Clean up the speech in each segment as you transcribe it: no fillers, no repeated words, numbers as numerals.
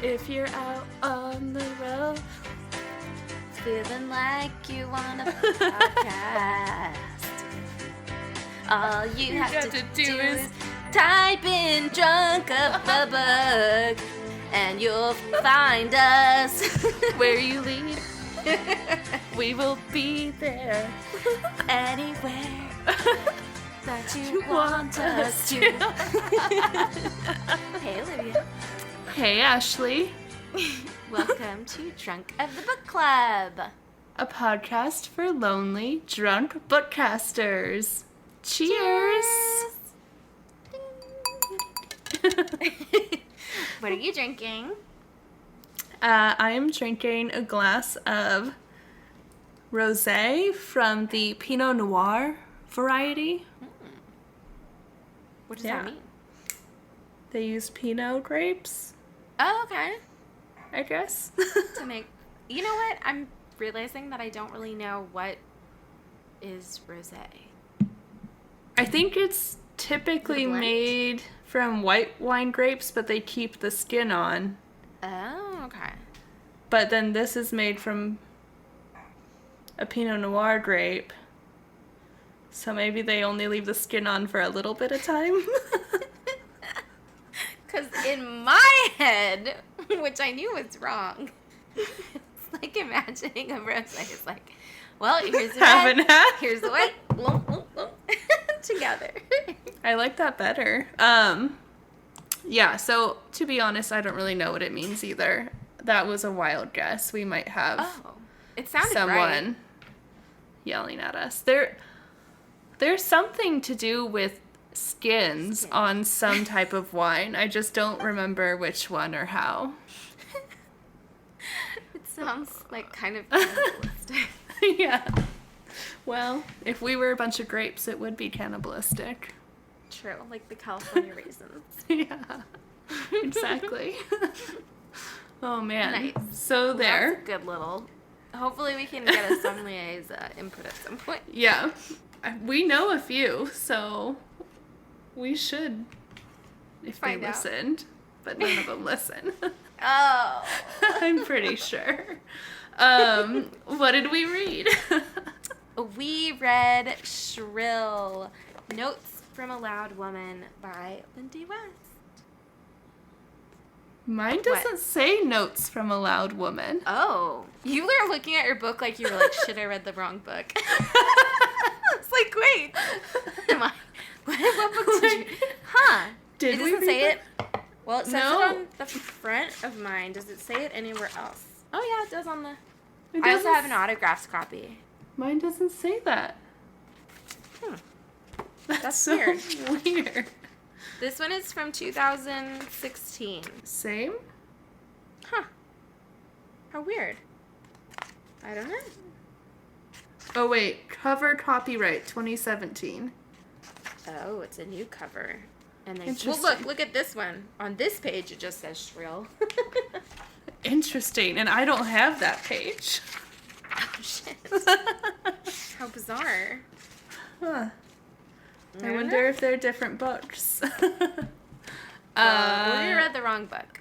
If you're out on the road, feeling like you want a podcast, all you have to do is type in Drunk of the Book, and you'll find us where you lead, we will be there. Anywhere that you want us to. Hey, Olivia. Hey, Ashley. Welcome to Drunk of the Book Club, a podcast for lonely, drunk bookcasters. Cheers! What are you drinking? I am drinking a glass of rosé from the pinot noir variety. What does that mean? They use pinot grapes. Oh, okay. I guess. To make, you know what? I'm realizing that I don't really know what is rosé. I think it's typically made from white wine grapes, but they keep the skin on. Oh, okay. But then this is made from a Pinot Noir grape. So maybe they only leave the skin on for a little bit of time. Because in my head, which I knew was wrong, it's like imagining a rosé. It's like, well, here's the red, here's the white, together. I like that better. Yeah, so to be honest, I don't really know what it means either. That was a wild guess. We might have it sounded someone right. Yelling at us. There's something to do with skins on some type of wine. I just don't remember which one or how. It sounds like kind of cannibalistic. Yeah. Well, if we were a bunch of grapes, it would be cannibalistic. True, like the California raisins. Yeah, exactly. Oh, man. Nice. So there. That's a good little... Hopefully we can get a sommelier's input at some point. Yeah. We know a few, so we should, if they listened. But none of them listen. Oh. I'm pretty sure. What did we read? We read Shrill, Notes from a Loud Woman by Lindy West. Mine doesn't say Notes from a Loud Woman. Oh. You were looking at your book like you were like, shit, I read the wrong book. I was like, wait. Am I? What book did you... Huh. Did it we doesn't read say it? Well, it says it on the front of mine. Does it say it anywhere else? Oh, yeah, it does on the... I also have an autographed copy. Mine doesn't say that. That's so weird. This one is from 2016. Same? Huh. How weird. I don't know. Oh, wait. Cover copyright 2017. Oh, it's a new cover. And then, Interesting. Look at this one. On this page, it just says Shrill. Interesting. And I don't have that page. Oh, shit. How bizarre. Huh. I wonder if they're different books. Well, we read the wrong book.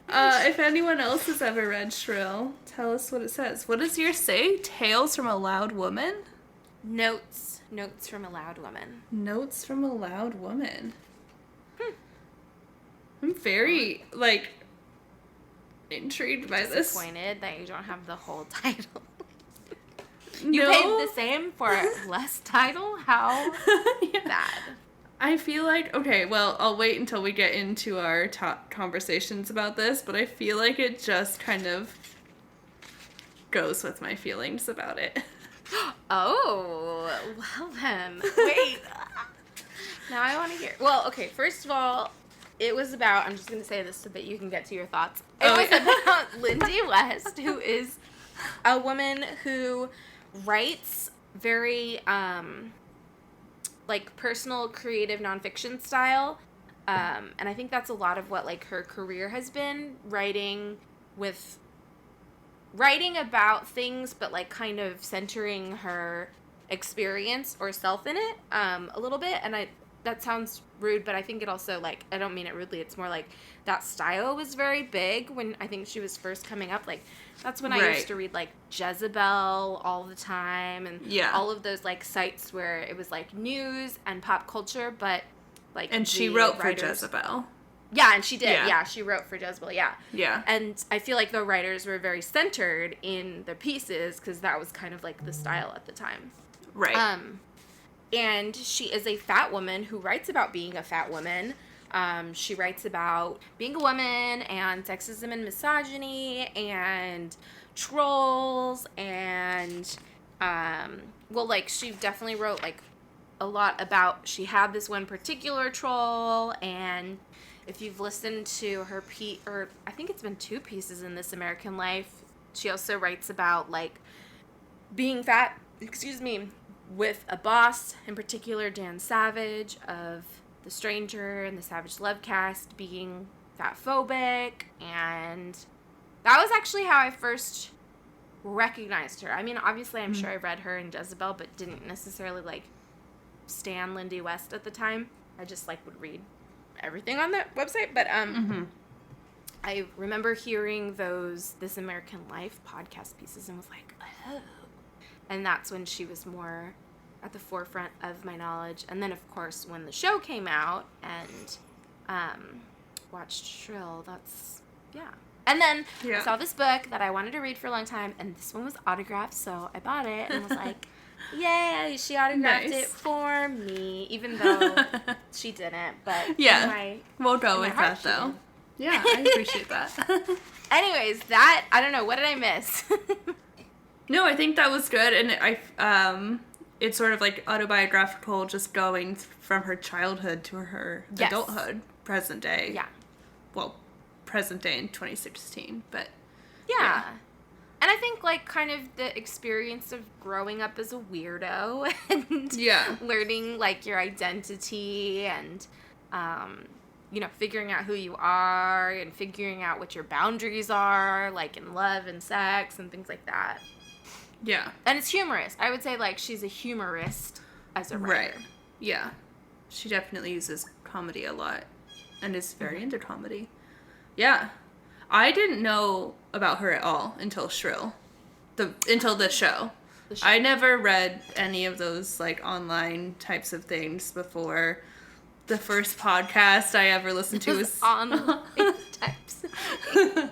If anyone else has ever read Shrill, tell us what it says. What does yours say? Tales from a Loud Woman? Notes from a Loud Woman. Notes from a Loud Woman. I'm very, intrigued by this. Disappointed that you don't have the whole title. You paid the same for a less title? How bad? I feel like, okay, well, I'll wait until we get into our top conversations about this, but I feel like it just kind of goes with my feelings about it. Oh, well then. Wait. Now I want to hear. Well, okay, first of all, it was about, I'm just going to say this so that you can get to your thoughts. It was about Lindy West, who is a woman who writes very, personal, creative nonfiction style. And I think that's a lot of what, her career has been, writing about things, but, kind of centering her experience or self in it, a little bit. And that sounds rude, but I think it also, like, I don't mean it rudely. It's more like that style was very big when I think she was first coming up. Like, that's when I used to read, like, Jezebel all the time and all of those, like, sites where it was, like, news and pop culture, but, like, and she wrote for Jezebel. Yeah, and she did. Yeah, she wrote for Jezebel, yeah. Yeah. And I feel like the writers were very centered in the pieces because that was kind of, like, the style at the time. Right. And she is a fat woman who writes about being a fat woman. She writes about being a woman and sexism and misogyny and trolls and, well, like, she definitely wrote, like, a lot about, she had this one particular troll, and if you've listened to her or I think it's been 2 pieces in This American Life, she also writes about, like, being fat, with a boss, in particular Dan Savage of The Stranger and the Savage Love Cast, being fat-phobic, and that was actually how I first recognized her. I mean, obviously, I'm sure I read her in Jezebel, but didn't necessarily, like, stan Lindy West at the time. I just, like, would read everything on that website, but, I remember hearing those This American Life podcast pieces and was like, oh. And that's when she was more at the forefront of my knowledge. And then, of course, when the show came out and watched Shrill, And then I saw this book that I wanted to read for a long time, and this one was autographed, so I bought it and was like, yay, she autographed it for me, even though she didn't. But we'll go with that, though. Yeah, I appreciate that. Anyways, I don't know, what did I miss? No, I think that was good, and it's sort of like autobiographical, just going from her childhood to her adulthood, present day. Yeah. Well, present day in 2016, but yeah. And I think, like, kind of the experience of growing up as a weirdo and learning, like, your identity and, you know, figuring out who you are and figuring out what your boundaries are, like, in love and sex and things like that. Yeah. And it's humorous. I would say, like, she's a humorist as a writer. Right. Yeah. She definitely uses comedy a lot and is very into comedy. Yeah. I didn't know about her at all until Shrill. Until the show. I never read any of those, like, online types of things before. The first podcast I ever listened to was online types of things.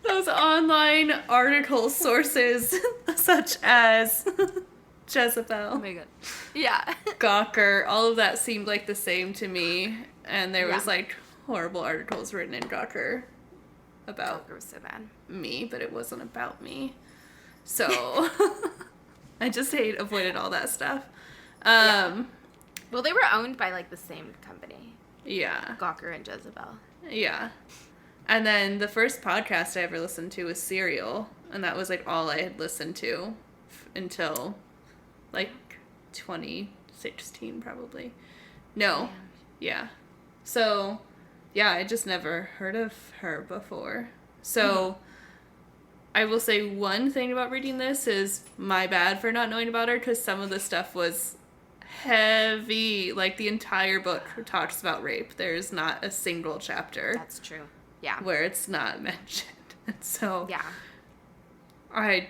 Those online article sources, such as Jezebel. Oh my god. Yeah. Gawker, all of that seemed like the same to me. And there was, like, horrible articles written in Gawker about Gawker was so bad. Me, but it wasn't about me. So, I just avoided all that stuff. Well, they were owned by, like, the same company. Yeah. Gawker and Jezebel. Yeah. And then the first podcast I ever listened to was Serial, and that was, like, all I had listened to until, like, 2016, probably. No. Yeah. So, yeah, I just never heard of her before. So, I will say one thing about reading this is my bad for not knowing about her, because some of the stuff was heavy. Like, the entire book talks about rape. There's not a single chapter. That's true. Yeah. Where it's not mentioned. And so yeah. I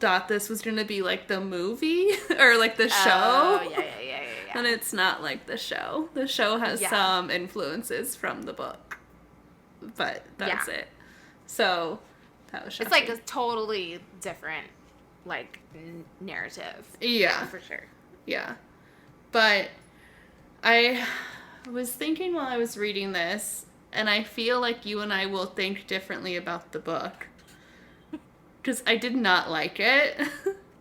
thought this was going to be like the movie or like the show. Oh, yeah. And it's not like the show. The show has some influences from the book. But that's it. So that was shocking. It's like a totally different, like, narrative. Yeah. For sure. Yeah. But I was thinking while I was reading this, and I feel like you and I will think differently about the book. Because I did not like it. And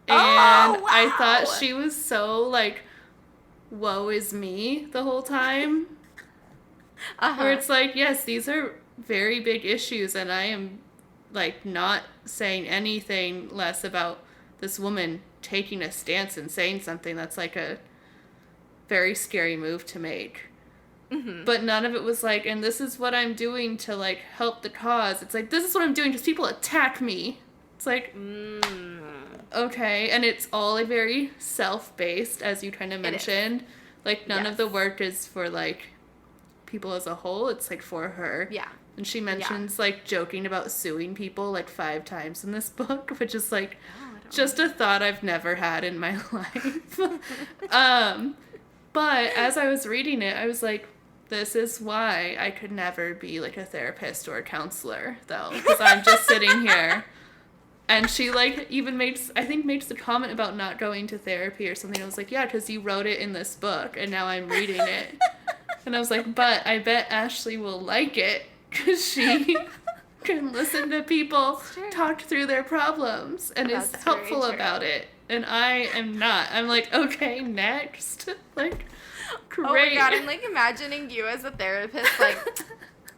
I thought she was so, like, woe is me the whole time. Where it's like, yes, these are very big issues, and I am, like, not saying anything less about this woman taking a stance and saying something that's, like, a very scary move to make. Mm-hmm. But none of it was like, and this is what I'm doing to, like, help the cause. It's like, this is what I'm doing because people attack me. It's like, okay. And it's all like very self-based, as you kind of mentioned. Like, none of the work is for, like, people as a whole. It's, like, for her. Yeah. And she mentions, like, joking about suing people, like, 5 times in this book, which is, like, just a thought I've never had in my life. But as I was reading it, I was like, this is why I could never be, like, a therapist or a counselor, though. Because I'm just sitting here. And she, like, even makes the comment about not going to therapy or something. I was like, yeah, because you wrote it in this book, and now I'm reading it. And I was like, but I bet Ashley will like it, because she can listen to people talk through their problems and is helpful about it. And I am not. I'm like, okay, next. Like, great. Oh my God, I'm, like, imagining you as a therapist, like,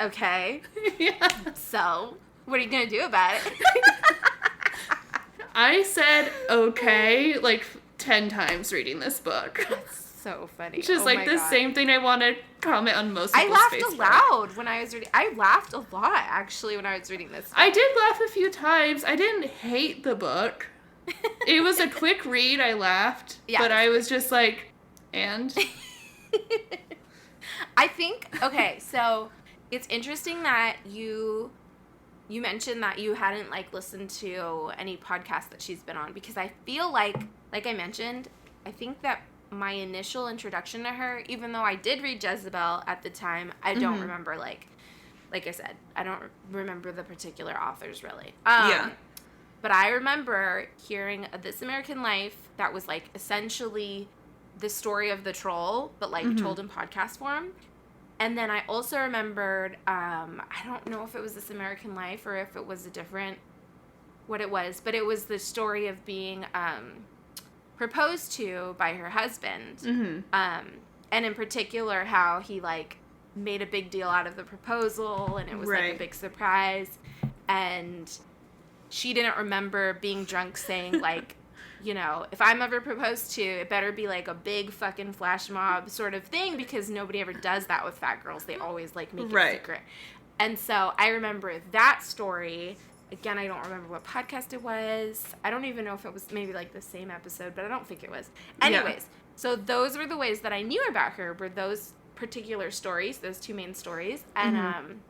okay. Yeah. So, what are you going to do about it? I said okay, like, 10 times reading this book. That's so funny. Which is, like, the same thing I want to comment on most people's I laughed Facebook. aloud when I was reading. I laughed a lot, actually, when I was reading this book. I did laugh a few times. I didn't hate the book. It was a quick read. I laughed. Yeah. But I was just like, and? I think, okay, so it's interesting that you mentioned that you hadn't, like, listened to any podcasts that she's been on, because I feel like I mentioned, I think that my initial introduction to her, even though I did read Jezebel at the time, I don't remember, like I said, I don't remember the particular authors, really. But I remember hearing This American Life that was, like, essentially the story of the troll, but, like, told in podcast form. And then I also remembered, I don't know if it was This American Life or if it was a different, what it was, but it was the story of being proposed to by her husband. And in particular, how he, like, made a big deal out of the proposal, and it was, like, a big surprise. And she didn't remember being drunk saying, like, you know, if I'm ever proposed to, it better be, like, a big fucking flash mob sort of thing, because nobody ever does that with fat girls. They always, like, make it secret. And so I remember that story. Again, I don't remember what podcast it was. I don't even know if it was maybe, like, the same episode, but I don't think it was. Anyways, so those were the ways that I knew about her, were those particular stories, those 2 main stories. And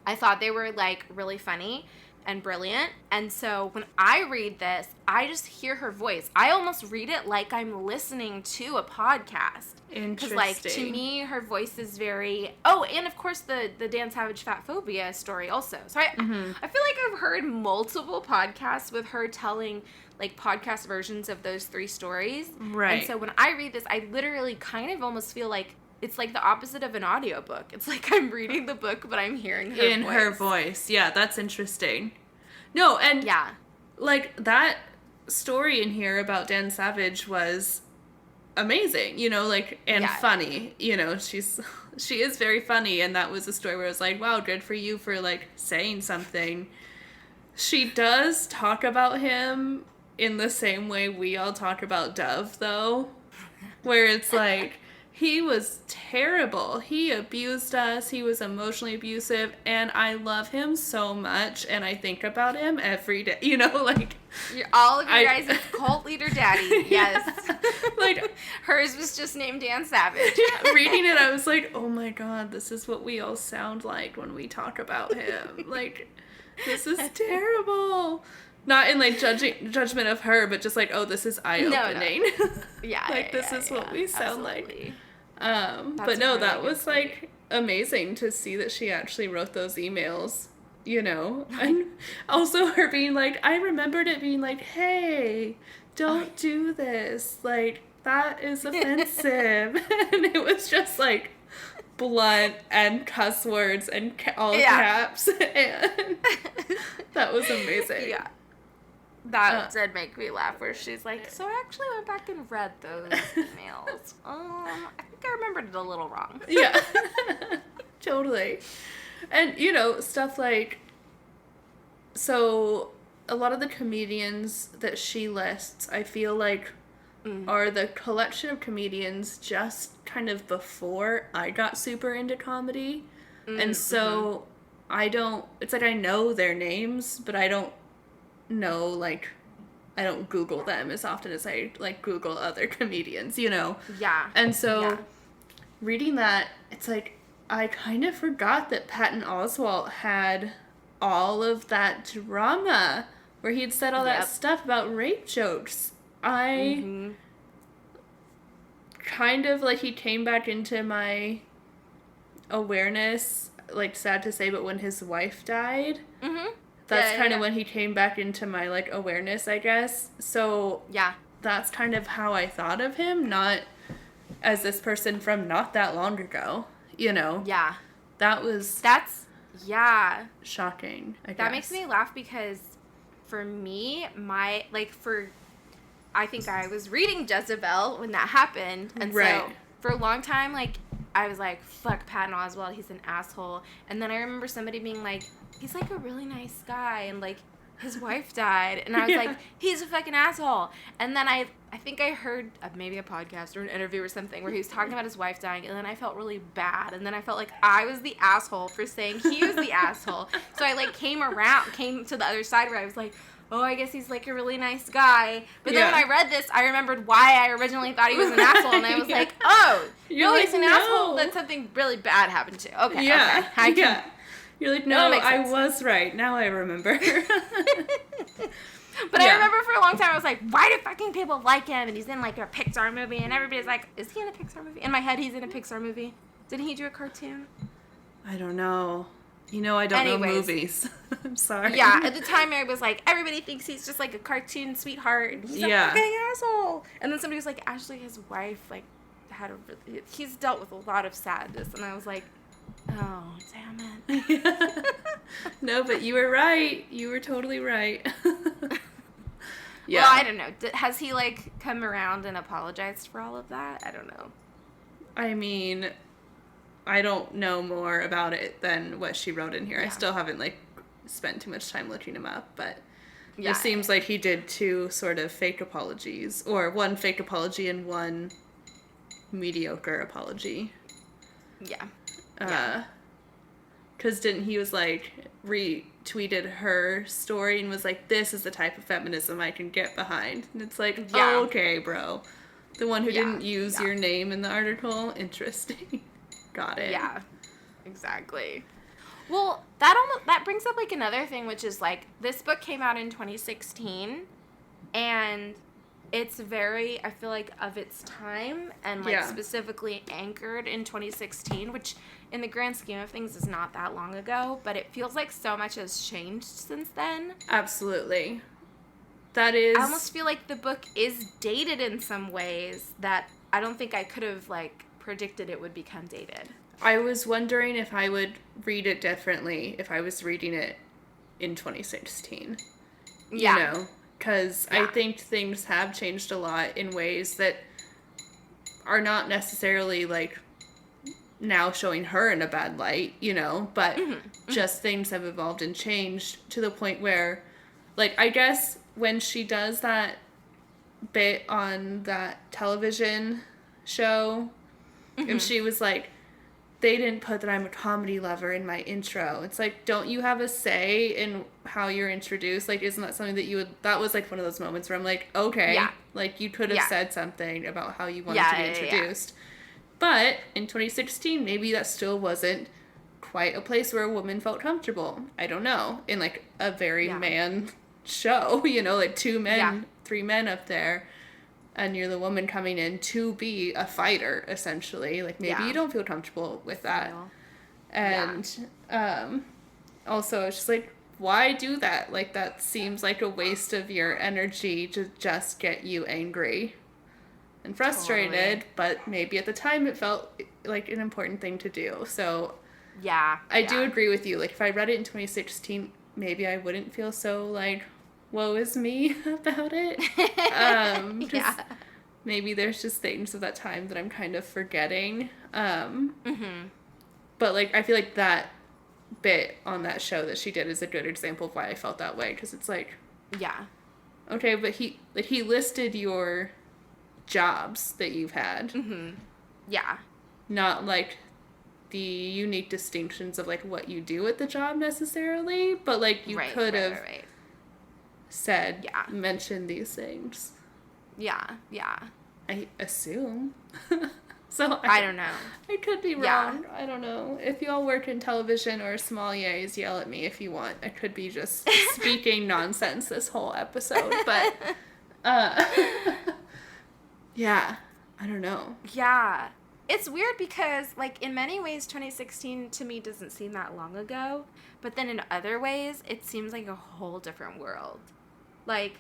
I thought they were, like, really funny and brilliant. And so when I read this, I just hear her voice. I almost read it like I'm listening to a podcast. Interesting. Because, like, to me, her voice is very... Oh, and of course the Dan Savage Fat Phobia story also. So I feel like I've heard multiple podcasts with her telling, like, podcast versions of those 3 stories. Right. And so when I read this, I literally kind of almost feel like it's like the opposite of an audiobook. It's like I'm reading the book, but I'm hearing her voice. In her voice. Yeah, that's interesting. No, and, like, that story in here about Dan Savage was amazing, you know, like, and funny. You know, she is very funny, and that was a story where I was like, wow, good for you for, like, saying something. She does talk about him in the same way we all talk about Dove, though, where it's like... He was terrible. He abused us. He was emotionally abusive. And I love him so much. And I think about him every day. You know, like... All of you guys' cult leader daddy. Yes. Like... Hers was just named Dan Savage. Reading it, I was like, oh my God, this is what we all sound like when we talk about him. Like, this is terrible. Not in, like, judgment of her, but just like, oh, this is eye-opening. No. Yeah. Like, this is what we sound like. But no, really that was, like, amazing to see that she actually wrote those emails, you know? And also her being like, I remembered it being like, hey, don't do this. Like, that is offensive. And it was just, like, blunt and cuss words and all caps. And that was amazing. Yeah. That did make me laugh, where she's like, so I actually went back and read those emails. I think I remembered it a little wrong. Yeah. Totally. And, you know, stuff like, so a lot of the comedians that she lists, I feel like, are the collection of comedians just kind of before I got super into comedy. And so I don't, it's like I know their names, but I don't know, like, I don't Google them as often as I, like, Google other comedians, you know? Yeah. And so, Yeah. reading that, it's like, I kind of forgot that Patton Oswalt had all of that drama where he'd said all that stuff about rape jokes. I kind of, like, he came back into my awareness, like, sad to say, but when his wife died, that's kind of when he came back into my, like, awareness, I guess. So, that's kind of how I thought of him, not as this person from not that long ago, you know? Yeah. That's shocking, I guess. That makes me laugh because for me, I think I was reading Jezebel when that happened. And so for a long time, like, I was like, fuck Patton Oswalt, he's an asshole. And then I remember somebody being like, he's, like, a really nice guy. And, like, his wife died. And I was like, he's a fucking asshole. And then I think I heard maybe a podcast or an interview or something where he was talking about his wife dying. And then I felt really bad. And then I felt like I was the asshole for saying he was the asshole. So I, like, came to the other side where I was like, oh, I guess he's, like, a really nice guy. But then when I read this, I remembered why I originally thought he was an asshole. And I was like, oh, he's an asshole. Then something really bad happened to. Okay, okay. You're like, no, I was right. Now I remember. But I remember for a long time, I was like, why do fucking people like him? And he's in, like, a Pixar movie. And everybody's like, is he in a Pixar movie? In my head, he's in a Pixar movie. Didn't he do a cartoon? I don't know. You know, I don't know movies. I'm sorry. Yeah, at the time, I was like, everybody thinks he's just, like, a cartoon sweetheart. And he's a fucking asshole. And then somebody was like, actually, his wife, like, he's dealt with a lot of sadness. And I was like, oh, damn it. No, but you were right. You were totally right. Well, I don't know. Has he, like, come around and apologized for all of that? I don't know. I mean, I don't know more about it than what she wrote in here. I still haven't, like, spent too much time looking him up, but it seems like he did 2 sort of fake apologies, or 1 fake apology and 1 mediocre apology. Because didn't he was, like, retweeted her story and was like, this is the type of feminism I can get behind. And it's like, oh, okay, bro. The one who didn't use your name in the article? Interesting. Got it. Yeah, exactly. Well, that brings up, like, another thing, which is, like, this book came out in 2016, and it's very, I feel like, of its time, and, like, specifically anchored in 2016, which, in the grand scheme of things, is not that long ago, but it feels like so much has changed since then. Absolutely. That is... I almost feel like the book is dated in some ways that I don't think I could have, like, predicted it would become dated. I was wondering if I would read it differently if I was reading it in 2016. You know? Because I think things have changed a lot in ways that are not necessarily, like, now showing her in a bad light, you know? But just things have evolved and changed to the point where, like, I guess when she does that bit on that television show, and she was like, they didn't put that I'm a comedy lover in my intro. It's like, don't you have a say in how you're introduced? Like, isn't that something that you would... That was, like, one of those moments where I'm like, okay. Like, you could have said something about how you wanted to be introduced. But in 2016, maybe that still wasn't quite a place where a woman felt comfortable. I don't know. In, like, a very man show, you know, like 2 men, 3 men up there. And you're the woman coming in to be a fighter, essentially. Like, maybe you don't feel comfortable with that. And also, it's just like, why do that? Like, that seems like a waste of your energy to just get you angry and frustrated. But maybe at the time it felt like an important thing to do. So, I do agree with you. Like, if I read it in 2016, maybe I wouldn't feel so, like, woe is me about it. Maybe there's just things of that time that I'm kind of forgetting. But, like, I feel like that bit on that show that she did is a good example of why I felt that way. Because it's like, okay, but he listed your jobs that you've had. Not, like, the unique distinctions of, like, what you do at the job necessarily. But, like, you could have mentioned these things. Yeah. I assume. So I don't know. I could be wrong. I don't know. If y'all work in television or sommeliers, yell at me if you want. I could be just speaking nonsense this whole episode, but yeah, I don't know. Yeah. It's weird because, like, in many ways, 2016 to me doesn't seem that long ago, but then in other ways, it seems like a whole different world. Like,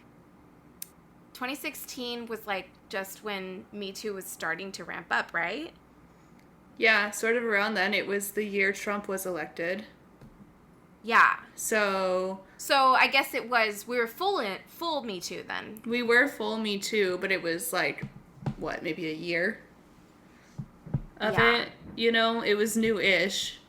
2016 was, like, just when Me Too was starting to ramp up, right? Yeah, sort of around then. It was the year Trump was elected. Yeah. So I guess it was, we were full Me Too then. We were full Me Too, but it was, like, what, maybe a year of it? You know, it was new-ish.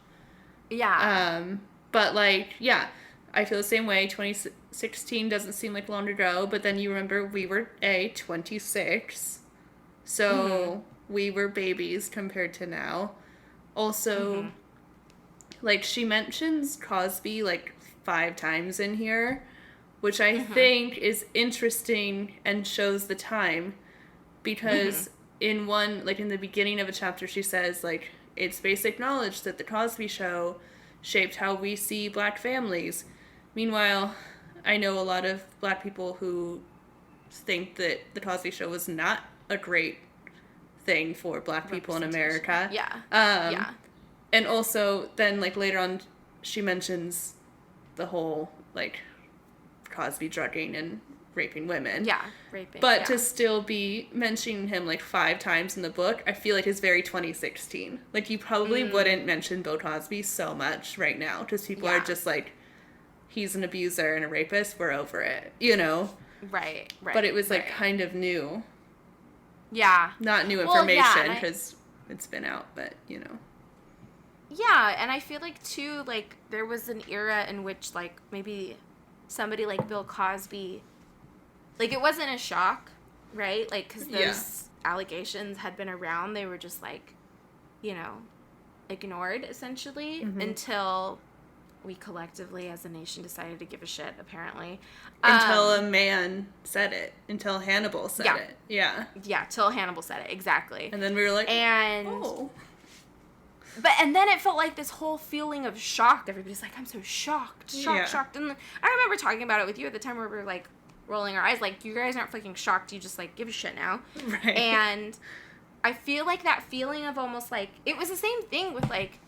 Yeah. But, like, yeah, I feel the same way. 2016 doesn't seem like long ago, but then you remember we were 26, so we were babies compared to now. Also, like, she mentions Cosby, like, 5 times in here, which I think is interesting and shows the time, because in one, like, in the beginning of a chapter, she says, like, it's basic knowledge that the Cosby Show shaped how we see black families. Meanwhile, I know a lot of black people who think that the Cosby Show was not a great thing for black people in America. Yeah. And also, then, like, later on, she mentions the whole, like, Cosby drugging and raping women. Yeah, raping. But to still be mentioning him, like, 5 times in the book, I feel like is very 2016. Like, you probably wouldn't mention Bill Cosby so much right now, because people are just like, he's an abuser and a rapist, we're over it, you know? Right. But it was, like, kind of new. Yeah. Not new information, because it's been out, but, you know. Yeah, and I feel like, too, like, there was an era in which, like, maybe somebody like Bill Cosby, like, it wasn't a shock, right? Like, because those allegations had been around. They were just, like, you know, ignored, essentially, until we collectively, as a nation, decided to give a shit, apparently. Until a man said it. Until Hannibal said it. Yeah. Yeah, till Hannibal said it, exactly. And then we were like, and then it felt like this whole feeling of shock. Everybody's like, I'm so shocked. And I remember talking about it with you at the time where we were, like, rolling our eyes, like, you guys aren't fucking shocked, you just, like, give a shit now. Right. And I feel like that feeling of almost, like, it was the same thing with, like,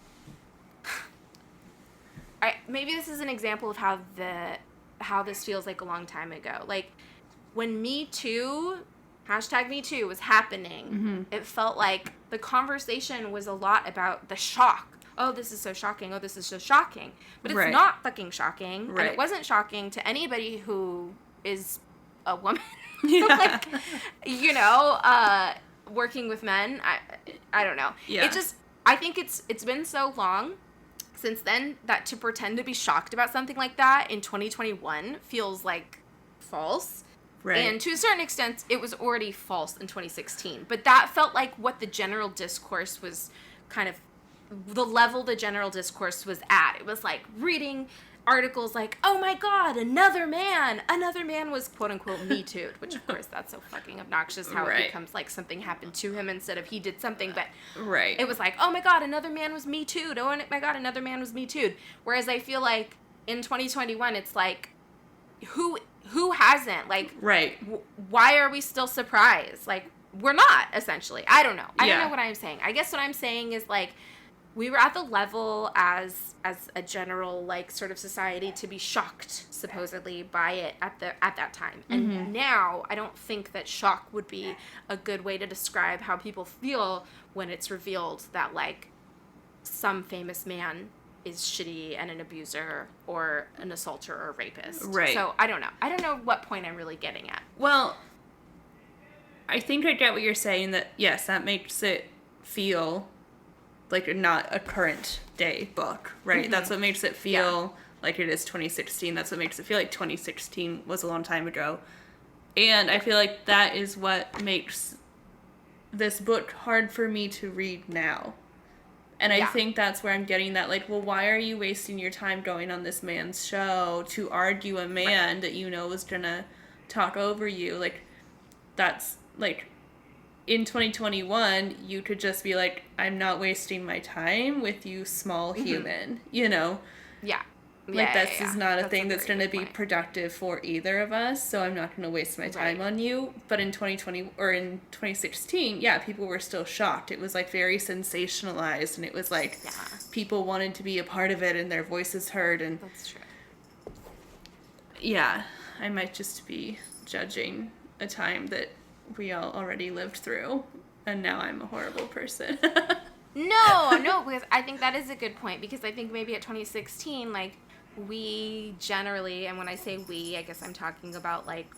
maybe this is an example of how this feels like a long time ago. Like, when Me Too, #MeToo was happening, it felt like the conversation was a lot about the shock. Oh, this is so shocking. Oh, this is so shocking. But it's not fucking shocking. Right. And it wasn't shocking to anybody who is a woman. Yeah. Like, you know, working with men. I don't know. Yeah. It just, I think it's been so long since then that to pretend to be shocked about something like that in 2021 feels like false. Right. And to a certain extent, it was already false in 2016. But that felt like what the general discourse was kind of, the level the general discourse was at. It was like reading articles like, oh my God, another man was quote unquote Me Too'd, which of course that's so fucking obnoxious how it becomes like something happened to him instead of he did something. But it was like, oh my God, another man was Me Too'd. Oh my God, another man was Me Too'd. Whereas I feel like in 2021, it's like, who hasn't? Like, why are we still surprised? Like, we're not, essentially. I don't know. I don't know what I'm saying. I guess what I'm saying is, like, we were at the level as a general, like, sort of society to be shocked, supposedly, by it at that time. And now, I don't think that shock would be a good way to describe how people feel when it's revealed that, like, some famous man is shitty and an abuser or an assaulter or a rapist. Right. So, I don't know. I don't know what point I'm really getting at. Well, I think I get what you're saying, that, yes, that makes it feel like not a current day book, right? That's what makes it feel like it is 2016. That's what makes it feel like 2016 was a long time ago. And I feel like that is what makes this book hard for me to read now. And I think that's where I'm getting that, like, well, why are you wasting your time going on this man's show to argue a man that you know is gonna talk over you? Like, that's, like, in 2021, you could just be like, I'm not wasting my time with you, small human, you know? Yeah. Like, this is not a thing that's going to be productive for either of us, so I'm not going to waste my time on you. But in 2020, or in 2016, yeah, people were still shocked. It was, like, very sensationalized, and it was, like, people wanted to be a part of it, and their voices heard, and... That's true. Yeah, I might just be judging a time that we all already lived through, and now I'm a horrible person. No, because I think that is a good point, because I think maybe at 2016, like, we generally, and when I say we, I guess I'm talking about, like,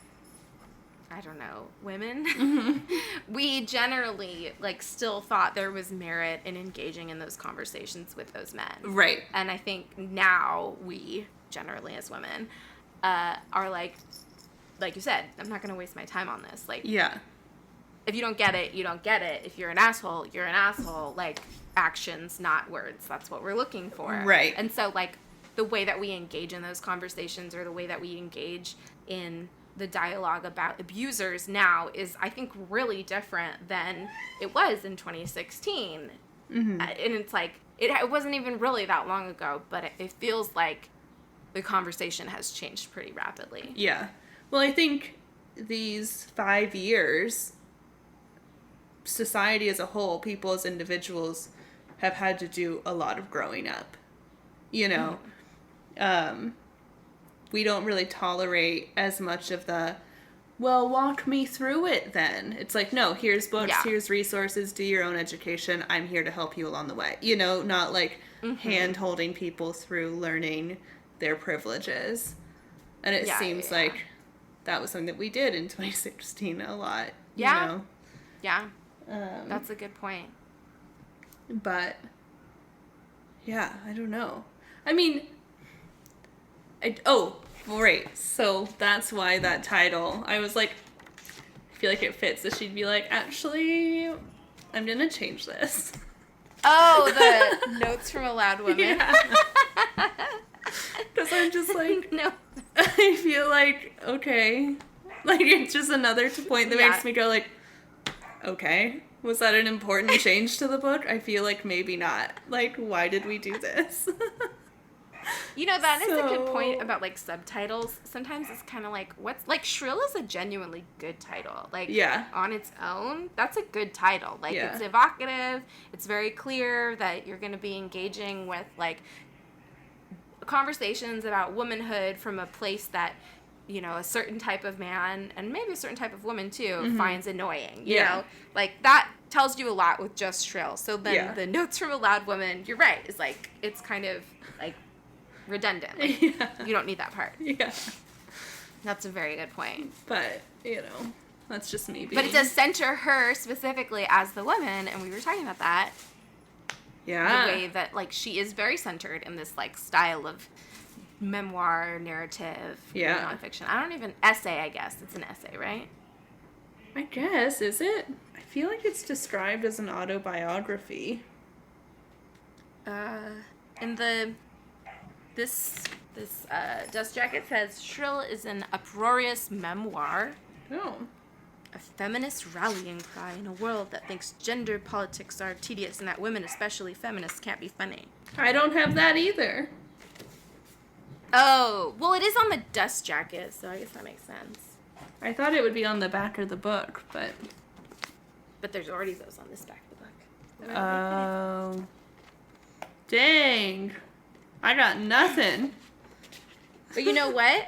I don't know, women. Mm-hmm. We generally, like, still thought there was merit in engaging in those conversations with those men. Right. And I think now we, generally as women, are like you said, I'm not going to waste my time on this. Like, yeah. If you don't get it, you don't get it. If you're an asshole, you're an asshole. Like, actions, not words. That's what we're looking for. Right. And so, like, the way that we engage in those conversations, or the way that we engage in the dialogue about abusers now, is, I think, really different than it was in 2016. Mm-hmm. And it's like, it wasn't even really that long ago, but it feels like the conversation has changed pretty rapidly. Yeah. Well, I think these 5 years, society as a whole, people as individuals, have had to do a lot of growing up. You know? We don't really tolerate as much of the, well, walk me through it then. It's like, no, here's books, here's resources, do your own education, I'm here to help you along the way. You know, not like hand-holding people through learning their privileges. And it seems like that was something that we did in 2016 a lot, you know? Yeah. That's a good point. But, yeah, I don't know. I mean, right. So that's why that title, I was like, I feel like it fits. So she'd be like, actually, I'm going to change this. Oh, the Notes from a Loud Woman. Yeah. Because I'm just like, no. I feel like, okay. Like, it's just another point that makes me go like, okay. Was that an important change to the book? I feel like maybe not. Like, why did we do this? You know, that is a good point about, like, subtitles. Sometimes it's kind of like, like, Shrill is a genuinely good title. Like, on its own, that's a good title. Like, it's evocative. It's very clear that you're going to be engaging with, like, conversations about womanhood from a place that, you know, a certain type of man, and maybe a certain type of woman, too, finds annoying. You know? Like, that tells you a lot with just Shrill. So then the Notes from a Loud Woman, you're right, is, like, it's kind of, like, redundant. Like, you don't need that part. Yeah. That's a very good point. But, you know, that's just me being... But it does center her specifically as the woman, and we were talking about that. Yeah. The way that, like, she is very centered in this, like, style of memoir, narrative, nonfiction. Essay, I guess. It's an essay, right? I guess. Is it? I feel like it's described as an autobiography. This dust jacket says, Shrill is an uproarious memoir. Oh. A feminist rallying cry in a world that thinks gender politics are tedious and that women, especially feminists, can't be funny. I don't have that either. Oh, well, it is on the dust jacket, so I guess that makes sense. I thought it would be on the back of the book, but... But there's already those on this back of the book. Oh. Dang. I got nothing. But you know what?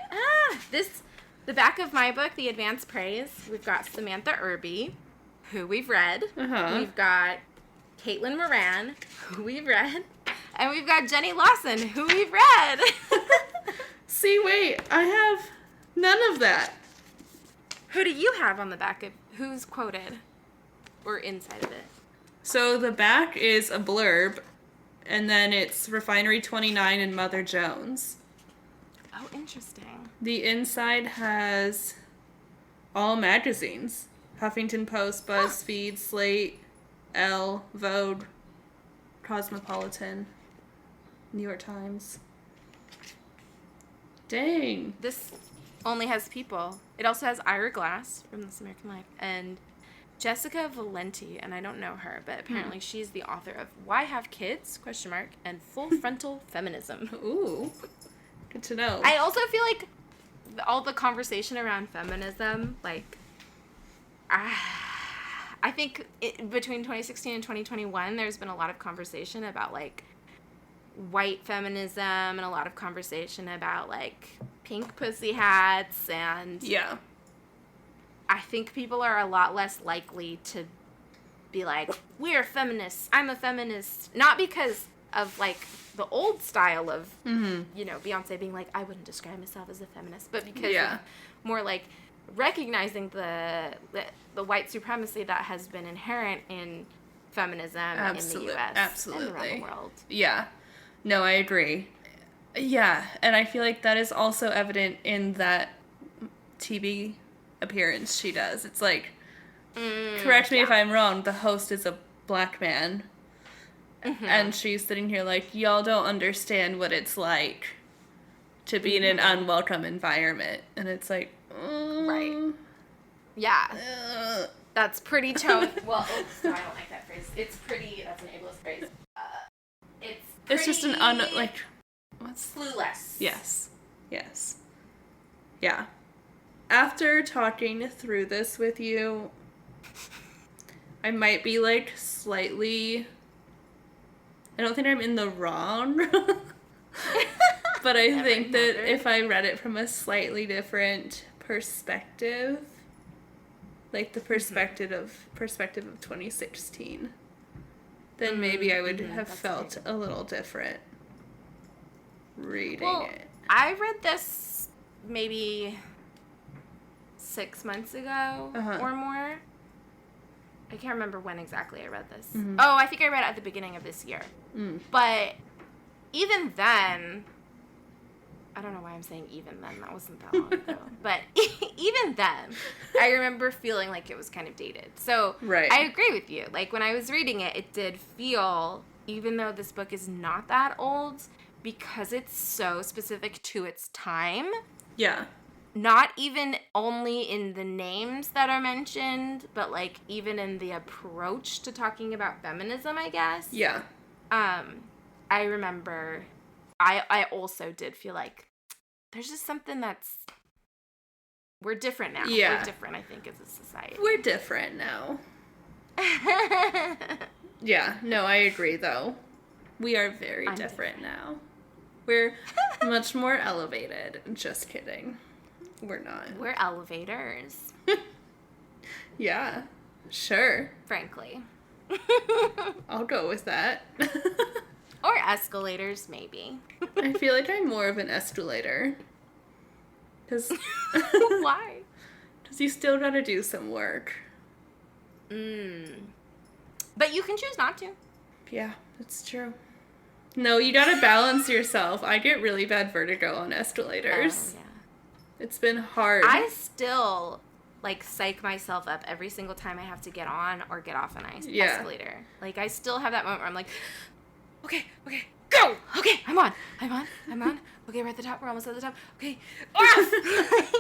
The back of my book, The Advanced Praise, we've got Samantha Irby, who we've read. We've got Caitlin Moran, who we've read. And we've got Jenny Lawson, who we've read. See, wait, I have none of that. Who do you have on the back of, who's quoted? Or inside of it? So the back is a blurb, and then it's Refinery 29 and Mother Jones. Oh, interesting. The inside has all magazines. Huffington Post, BuzzFeed, Slate, Elle, Vogue, Cosmopolitan, New York Times. Dang. This only has people. It also has Ira Glass from This American Life and Jessica Valenti, and I don't know her, but apparently she's the author of Why Have Kids? ? And Full Frontal Feminism. Ooh. Good to know. I also feel like all the conversation around feminism, like, I think between 2016 and 2021, there's been a lot of conversation about, like, white feminism and a lot of conversation about, like, pink pussy hats, and yeah. I think people are a lot less likely to be like, we're feminists, I'm a feminist, not because of, like, the old style of, you know, Beyonce being like, I wouldn't describe myself as a feminist, but because of more, like, recognizing the white supremacy that has been inherent in feminism in the U.S. and around the world. Yeah. No, I agree. Yeah, and I feel like that is also evident in that TV appearance she does. It's like, correct me if I'm wrong, the host is a black man, and she's sitting here like, y'all don't understand what it's like to be in an unwelcome environment. And it's like, right. Yeah. That's pretty tone. Well, no, I don't like that phrase. It's pretty, that's an ableist phrase. It's just an what's clueless. Yes. Yeah. After talking through this with you, I might be, like, slightly, I don't think I'm in the wrong, but I think that if I read it from a slightly different perspective, like the perspective of 2016, then maybe I would have felt a little different reading it. I read this maybe 6 months ago or more. I can't remember when exactly I read this. Oh, I think I read it at the beginning of this year. But even then, I don't know why I'm saying even then. That wasn't that long ago. But even then, I remember feeling like it was kind of dated. So I agree with you. Like, when I was reading it, it did feel, even though this book is not that old, because it's so specific to its time. Yeah. Not even only in the names that are mentioned, but, like, even in the approach to talking about feminism, I guess. Yeah. I remember, I also did feel like there's just something that's, we're different now. Yeah. We're different, I think, as a society. We're different now. Yeah, no, I agree, though. We are very different now. We're much more elevated. Just kidding. We're not. We're elevators. Yeah, sure. Frankly. I'll go with that. Or escalators, maybe. I feel like I'm more of an escalator. Cause why? Because you still gotta do some work. But you can choose not to. Yeah, that's true. No, you gotta balance yourself. I get really bad vertigo on escalators. Oh, yeah. It's been hard. I still, like, psych myself up every single time I have to get on or get off an escalator. Like, I still have that moment where I'm like, okay, go! Okay, I'm on. Okay, we're at the top. We're almost at the top. Okay, off!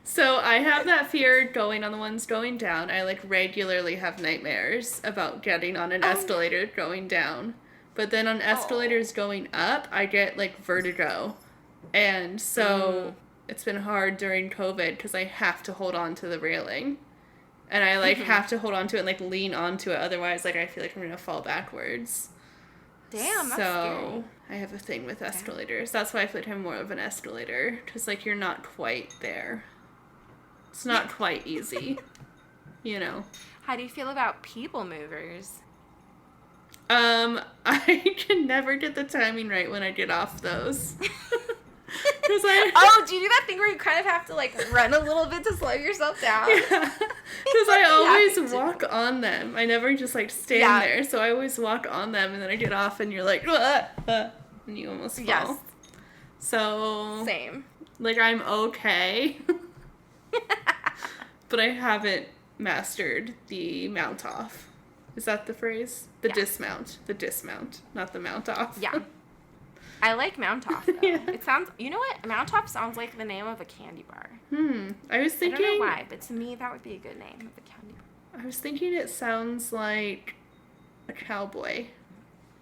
So I have that fear going on the ones going down. I, like, regularly have nightmares about getting on an escalator going down. But then on escalators going up, I get, like, vertigo. And so it's been hard during COVID because I have to hold on to the railing. And I, like, have to hold on to it and, like, lean onto it. Otherwise, like, I feel like I'm going to fall backwards. Damn, that's scary. I have a thing with escalators. That's why I feel like I'm more of an escalator. Because, like, you're not quite there. It's not quite easy. You know. How do you feel about people movers? I can never get the timing right when I get off those. Do you do that thing where you kind of have to, like, run a little bit to slow yourself down? Yeah. Because I always walk on them. I never just, like, stand there. So I always walk on them, and then I get off, and you're like, and you almost fall. Yes. So. Same. Like, I'm okay. But I haven't mastered the mount off. Is that the phrase? The Yeah. dismount. The dismount, not the mount off. Yeah. I like Mount Off, though. Yeah. It sounds... You know what? Mount Off sounds like the name of a candy bar. I was thinking... I don't know why, but to me, that would be a good name of a candy bar. I was thinking it sounds like a cowboy.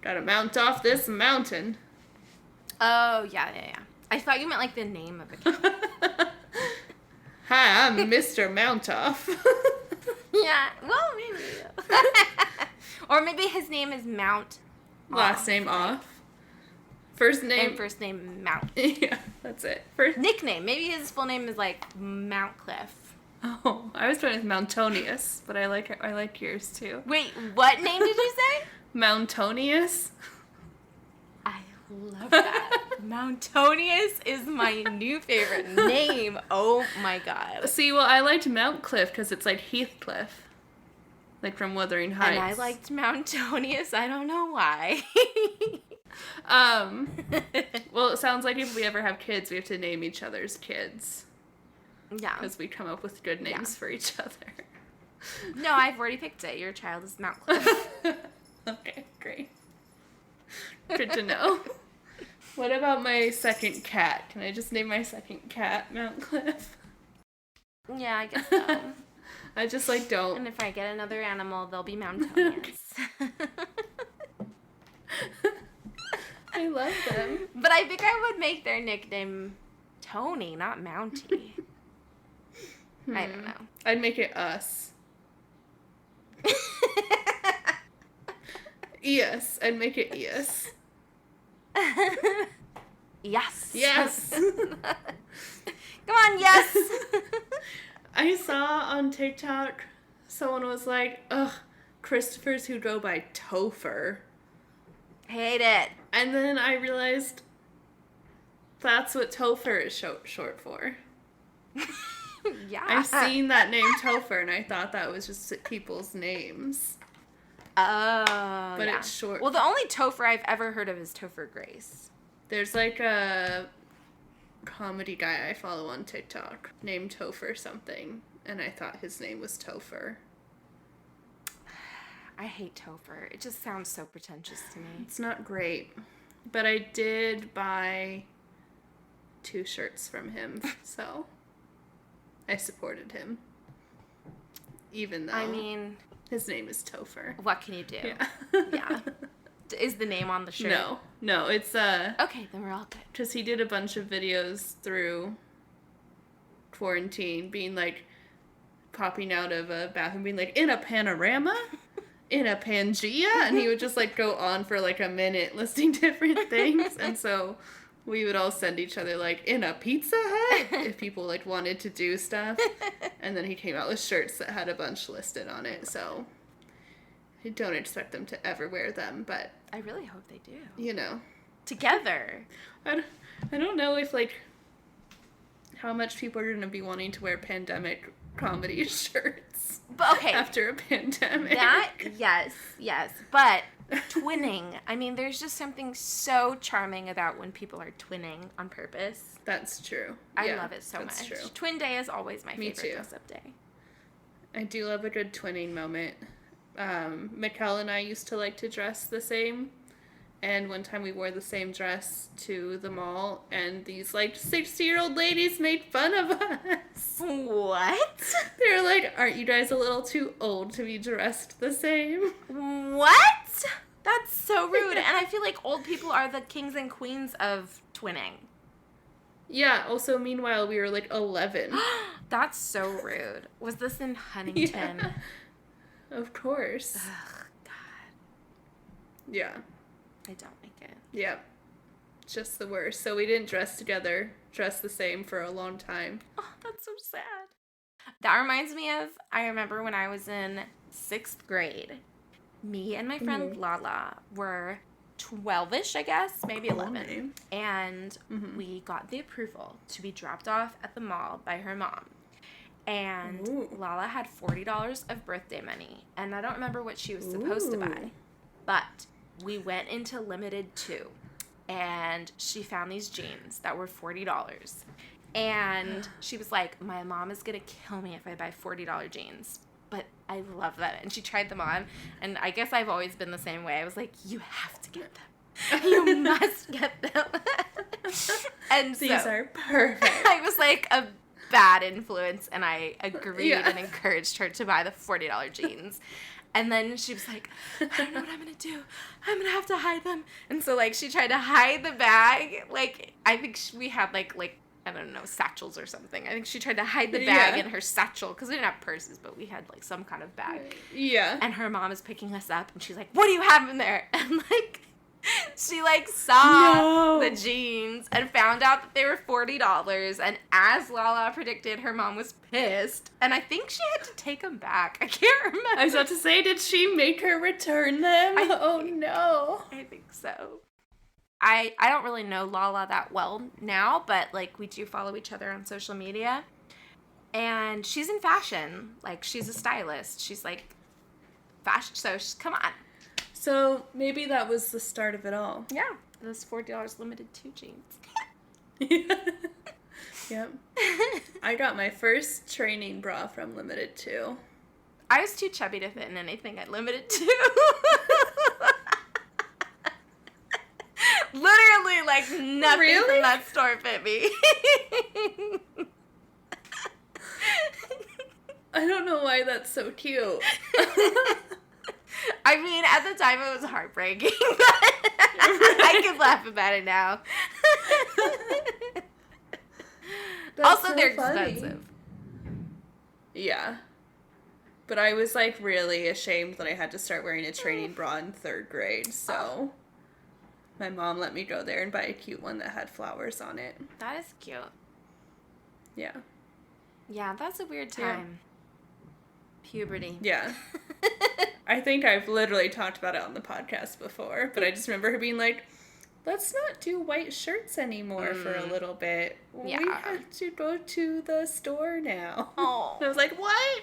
Gotta mount off this mountain. Oh, yeah. I thought you meant, like, the name of a candy bar. Hi, I'm Mr. Mountoff. Yeah, well, maybe. Or maybe his name is Mount Last Off, name like, off. First name... And first name Mount. Yeah, that's it. First... Nickname. Maybe his full name is, like, Mountcliff. Oh, I was trying with Mountonious, but I like yours too. Wait, what name did you say? Mountonious? I love that. Mountonious is my new favorite name. Oh my god. See, well, I liked Mountcliff because it's like Heathcliff. Like from Wuthering Heights. And I liked Mountonious. I don't know why. Well, it sounds like if we ever have kids, we have to name each other's kids. Yeah. Because we come up with good names for each other. No, I've already picked it. Your child is Mountcliff. Okay, great. Good to know. What about my second cat? Can I just name my second cat Mountcliff? Yeah, I guess so. I just like don't. And if I get another animal, they'll be Mountonious. I love them. But I think I would make their nickname Tony, not Mountie. I don't know. I'd make it us. Yes, I'd make it yes. Yes. Yes. Come on, yes. I saw on TikTok someone was like, ugh, Christophers who go by Topher. Hate it. And then I realized that's what Topher is short for. Yeah. I've seen that name Topher, and I thought that was just people's names. Oh, But yeah. it's short. Well, the only Topher I've ever heard of is Topher Grace. There's like a comedy guy I follow on TikTok named Topher something, and I thought his name was Topher. I hate Topher. It just sounds so pretentious to me. It's not great. But I did buy 2 shirts from him, so I supported him. Even though I mean, his name is Topher. what can you do? Yeah. Yeah. Is the name on the shirt? No, it's Okay, then we're all good. because he did a bunch of videos through quarantine, being like, popping out of a bathroom, being like, in a panorama, in a Pangea, and he would just like go on for like a minute listing different things, and so we would all send each other like, in a Pizza Hut, if people like wanted to do stuff, and then he came out with shirts that had a bunch listed on it, so I don't expect them to ever wear them, but I really hope they do. you know. Together. I don't know if, like, how much people are going to be wanting to wear pandemic comedy shirts But okay. after a pandemic. That, yes. But twinning. I mean, there's just something so charming about when people are twinning on purpose. That's true. I Yeah, love it so that's much. True. Twin day is always my Me favorite too. dress-up day. I do love a good twinning moment. Mikkel and I used to like to dress the same. And one time we wore the same dress to the mall, and these, like, 60-year-old ladies made fun of us. What? They were like, aren't you guys a little too old to be dressed the same? What? That's so rude. And I feel like old people are the kings and queens of twinning. Yeah, also, meanwhile, we were, like, 11. That's so rude. Was this in Huntington? Yeah. Of course. Ugh, God. Yeah. I don't like it. Yeah. Just the worst. So we didn't dress together, dress the same for a long time. Oh, that's so sad. That reminds me of, I remember when I was in 6th grade, me and my friend Lala were 12-ish, I guess, maybe 11. And we got the approval to be dropped off at the mall by her mom. And Lala had $40 of birthday money. And I don't remember what she was supposed to buy. But we went into Limited 2. And she found these jeans that were $40. And she was like, my mom is going to kill me if I buy $40 jeans. But I love that. And she tried them on, and I guess I've always been the same way. I was like, you have to get them. You must get them. And these are perfect. I was like a bad influence, and I agreed and encouraged her to buy the $40 jeans. And then she was like, I don't know what I'm going to do. I'm going to have to hide them. And so, like, she tried to hide the bag. Like, I think we had, like I don't know, satchels or something. I think she tried to hide the bag in her satchel. Because we didn't have purses, but we had, like, some kind of bag. Yeah. And her mom is picking us up, and she's like, what do you have in there? And, like, she, like, saw the jeans and found out that they were $40. And as Lala predicted, her mom was pissed. And I think she had to take them back. I can't remember. I was about to say, did she make her return them? Oh, no. I think so. I don't really know Lala that well now, but, like, we do follow each other on social media. And she's in fashion. Like, she's a stylist. She's, like, fashion. So, come on. So, maybe that was the start of it all. Yeah. Those $40 limited 2 jeans. Yep. I got my first training bra from Limited 2. I was too chubby to fit in anything at Limited 2. Literally, like, nothing from that store fit me. I don't know why that's so cute. I mean, at the time it was heartbreaking, but I can laugh about it now. Also, so they're expensive. Yeah. But I was, like, really ashamed that I had to start wearing a training bra in 3rd grade, so my mom let me go there and buy a cute one that had flowers on it. That is cute. Yeah. Yeah, that's a weird time. Yeah. Puberty. Yeah. I think I've literally talked about it on the podcast before, but I just remember her being like, let's not do white shirts anymore for a little bit. Yeah. We have to go to the store now. Oh. And I was like, what?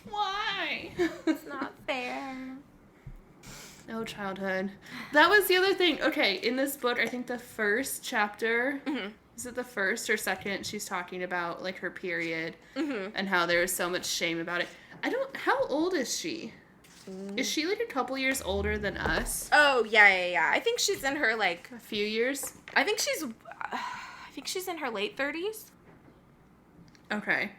Why? It's not fair. Oh, childhood. That was the other thing. Okay, in this book, I think the first chapter, is it the first or second, she's talking about, like, her period and how there was so much shame about it. How old is she? Is she, like, a couple years older than us? Oh, yeah. I think she's in her, like... A few years? I think she's in her late 30s. Okay.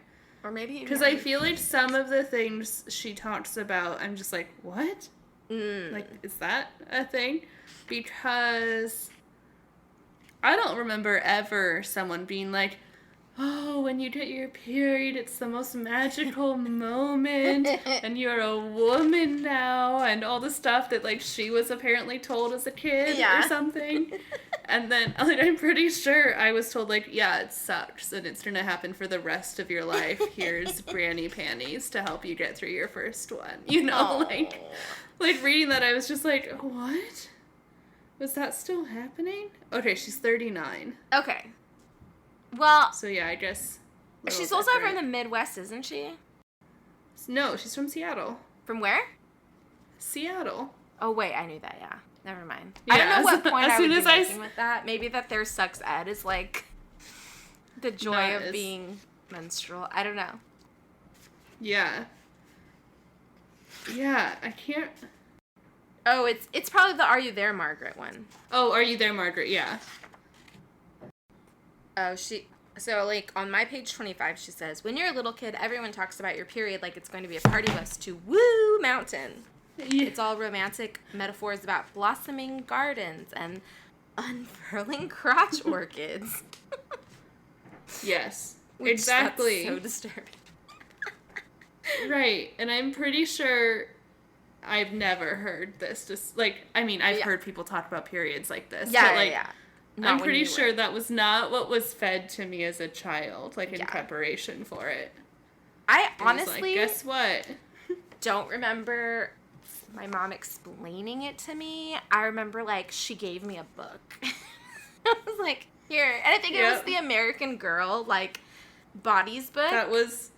Or maybe... Because I feel like some of the things she talks about, I'm just like, what? Like, is that a thing? Because I don't remember ever someone being like, oh, when you get your period, it's the most magical moment, and you're a woman now, and all the stuff that, like, she was apparently told as a kid or something. And then, like, I'm pretty sure I was told, like, yeah, it sucks, and it's gonna happen for the rest of your life. Here's granny panties to help you get through your first one. You know, like, reading that, I was just like, what? Was that still happening? Okay, she's 39. Okay. Well... So, yeah, I guess... She's also from the Midwest, isn't she? No, she's from Seattle. From where? Seattle. Oh, wait, I knew that, yeah. Never mind. Yeah, I don't know what point I would be making I... with that. Maybe that their sex ed is, like, the joy of being menstrual. I don't know. Yeah. Yeah, I can't... Oh, it's probably the Are You There, Margaret one. Oh, Are You There, Margaret, yeah. Oh, so, like, on my page 25, she says, when you're a little kid, everyone talks about your period like it's going to be a party bus to Woo Mountain. Yeah. It's all romantic metaphors about blossoming gardens and unfurling crotch orchids. Yes, exactly. That's so disturbing. Right, and I'm pretty sure I've never heard this. Just, like, I mean, I've heard people talk about periods like this. Yeah, but, like, yeah. I'm pretty sure that was not what was fed to me as a child, like, in preparation for it. I honestly... Like, guess what? Don't remember my mom explaining it to me. I remember, like, she gave me a book. I was like, here. And I think it was the American Girl, like, Bodies book. That was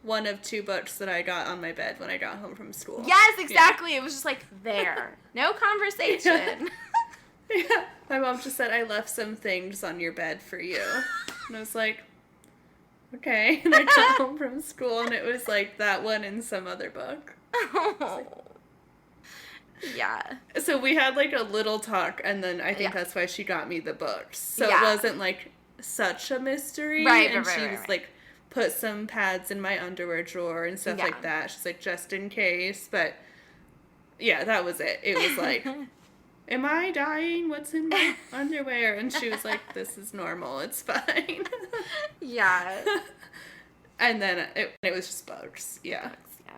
one of 2 books that I got on my bed when I got home from school. Yes, exactly. Yeah. It was just, like, there. No conversation. My mom just said, I left some things on your bed for you. And I was like, okay. And I got home from school, and it was like that one and some other book. Yeah. So we had like a little talk, and then I think that's why she got me the books. So it wasn't like such a mystery. Right, and she was like, put some pads in my underwear drawer and stuff like that. She's like, just in case. But yeah, that was it. It was like, am I dying? What's in my underwear? And she was like, this is normal. It's fine. Yeah. And then it was just bugs. Yeah. Bugs, yeah.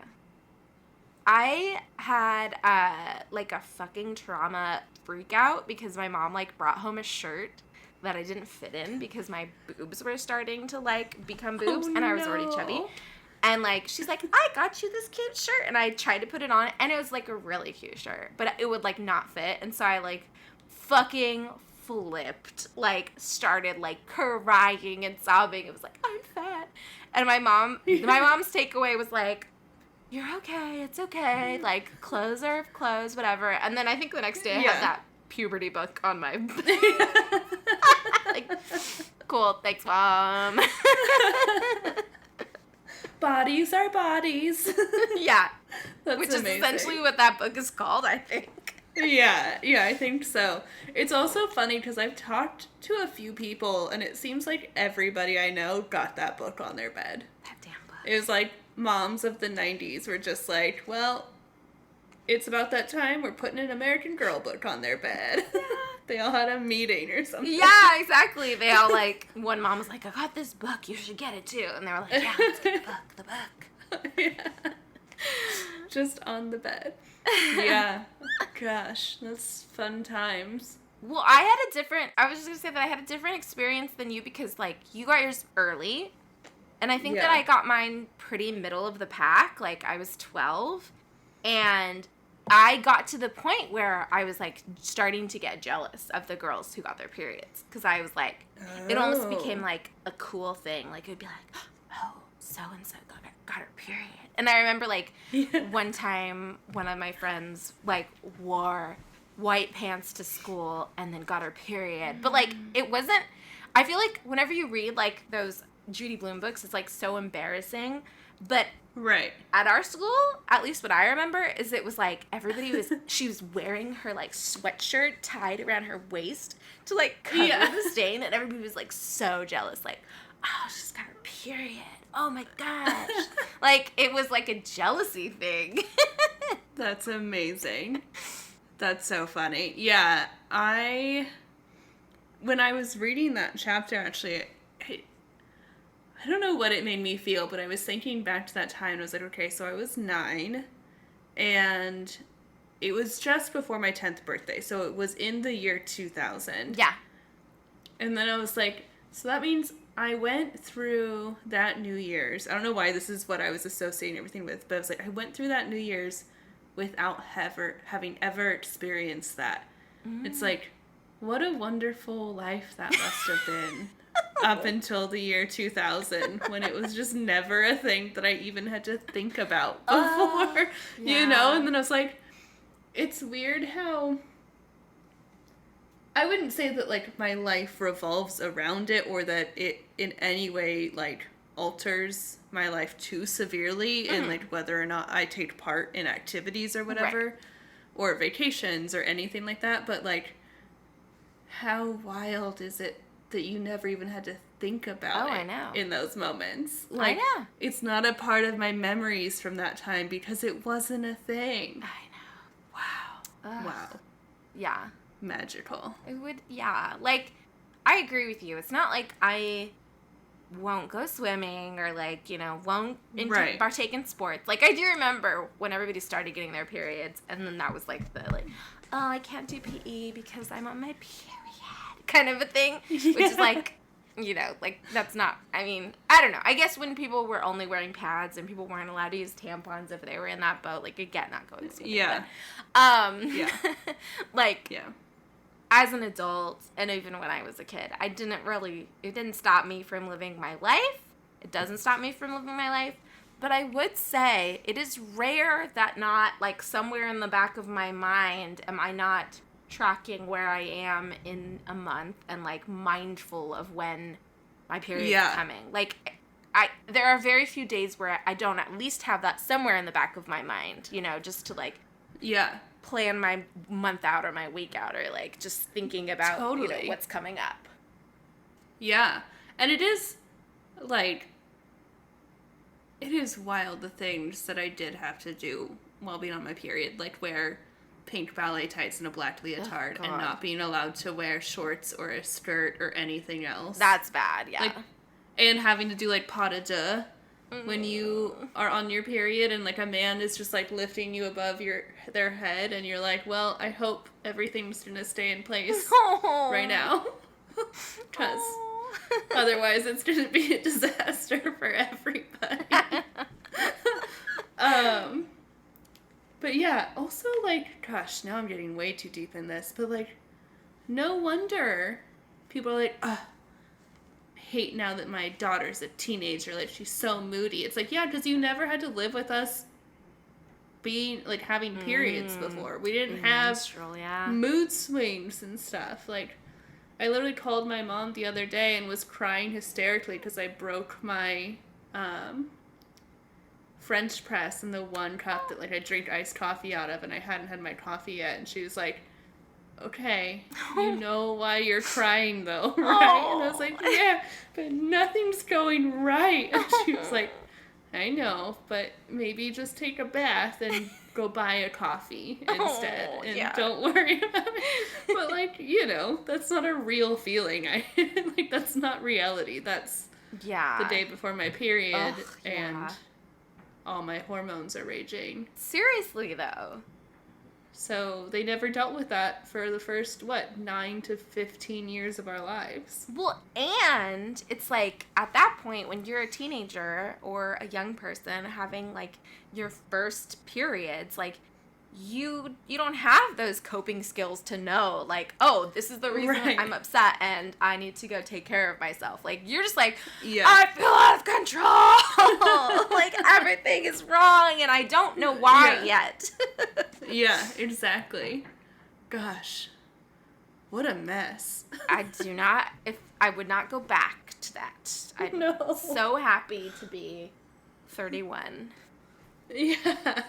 I had like a fucking trauma freak out because my mom like brought home a shirt that I didn't fit in because my boobs were starting to like become boobs and I was already chubby. And like she's like, I got you this cute shirt, and I tried to put it on and it was like a really cute shirt, but it would like not fit, and so I like fucking flipped, like started like crying and sobbing. It was like, I'm fat. And my mom's takeaway was like, you're okay, it's okay, like clothes are clothes, whatever. And then I think the next day I had that puberty book on my like, cool, thanks, Mom. Bodies are bodies. Yeah. That's which amazing. is essentially what that book is called, I think. Yeah, I think so. It's also funny because I've talked to a few people, and it seems like everybody I know got that book on their bed. That damn book. It was like moms of the 90s were just like, well, it's about that time we're putting an American Girl book on their bed. Yeah. They all had a meeting or something. Yeah, exactly. They all like, one mom was like, I got this book, you should get it too. And they were like, yeah, let's get the book. Yeah. Just on the bed. Yeah. Gosh, that's fun times. Well, I was just going to say that I had a different experience than you because, like, you got yours early. And I think that I got mine pretty middle of the pack. Like, I was 12. And I got to the point where I was, like, starting to get jealous of the girls who got their periods. Because I was, like, it almost became, like, a cool thing. Like, it would be like, oh, so-and-so got her period. And I remember, like, one time, one of my friends, like, wore white pants to school and then got her period. But, like, it wasn't, I feel like whenever you read, like, those Judy Blume books, it's, like, so embarrassing. But at our school, at least what I remember, is it was, like, she was wearing her, like, sweatshirt tied around her waist to, like, cover the stain. And everybody was, like, so jealous. Like, oh, she's got her period. Oh my gosh. Like, it was like a jealousy thing. That's amazing. That's so funny. Yeah, when I was reading that chapter, actually, I don't know what it made me feel, but I was thinking back to that time, and I was like, okay, so I was 9, and it was just before my 10th birthday, so it was in the year 2000. Yeah. And then I was like, so that means I went through that New Year's. I don't know why this is what I was associating everything with, but I was like, I went through that New Year's without having ever experienced that. It's like, what a wonderful life that must have been up until the year 2000, when it was just never a thing that I even had to think about before, you know? And then I was like, it's weird how I wouldn't say that, like, my life revolves around it or that it in any way, like, alters my life too severely in, like, whether or not I take part in activities or whatever, or vacations or anything like that. But, like, how wild is it that you never even had to think about it in those moments? Like, I know. It's not a part of my memories from that time because it wasn't a thing. I know. Wow. Wow. Yeah. Magical. It would, yeah. Like, I agree with you. It's not like I won't go swimming or, like, you know, won't partake in sports. Like, I do remember when everybody started getting their periods, and then that was, like, the, like, oh, I can't do PE because I'm on my period kind of a thing, which is, like, you know, like, that's not, I mean, I don't know. I guess when people were only wearing pads and people weren't allowed to use tampons if they were in that boat, like, again, not going swimming. Yeah. But, like, yeah. As an adult, and even when I was a kid, it didn't stop me from living my life. It doesn't stop me from living my life. But I would say it is rare that not, like, somewhere in the back of my mind am I not tracking where I am in a month and, like, mindful of when my period is coming. Like, there are very few days where I don't at least have that somewhere in the back of my mind, you know, just to, like, plan my month out or my week out, or, like, just thinking about, you know, what's coming up. Yeah. And it is, like, it is wild, the things that I did have to do while being on my period, like wear pink ballet tights and a black leotard and not being allowed to wear shorts or a skirt or anything else. That's bad, yeah. Like, and having to do, like, pas de deux when you are on your period, and, like, a man is just, like, lifting you above their head, and you're like, well, I hope everything's gonna stay in place right now. Because otherwise it's gonna be a disaster for everybody. But yeah, also, like, gosh, now I'm getting way too deep in this, but, like, no wonder people are like, I hate now that my daughter's a teenager, like, she's so moody. It's like, yeah, because you never had to live with us being, like, having periods before. We didn't have mood swings and stuff. Like, I literally called my mom the other day and was crying hysterically because I broke my French press in the one cup that, like, I drink iced coffee out of, and I hadn't had my coffee yet, and she was like, okay, you know why you're crying, though, right? And I was like, yeah, but nothing's going right. And she was like, I know, but maybe just take a bath and go buy a coffee instead, and don't worry about it. But, like, you know, that's not a real feeling. Like, that's not reality. That's the day before my period, and all my hormones are raging. Seriously, though. So they never dealt with that for the first, 9 to 15 years of our lives. Well, and it's like, at that point, when you're a teenager or a young person having, like, your first periods, like, you don't have those coping skills to know, like, oh, this is the reason I'm upset and I need to go take care of myself. Like, you're just like, I feel out of control. Like, everything is wrong and I don't know why yet. Yeah, exactly. Gosh, what a mess. I would not go back to that. I'm so happy to be 31. Yeah.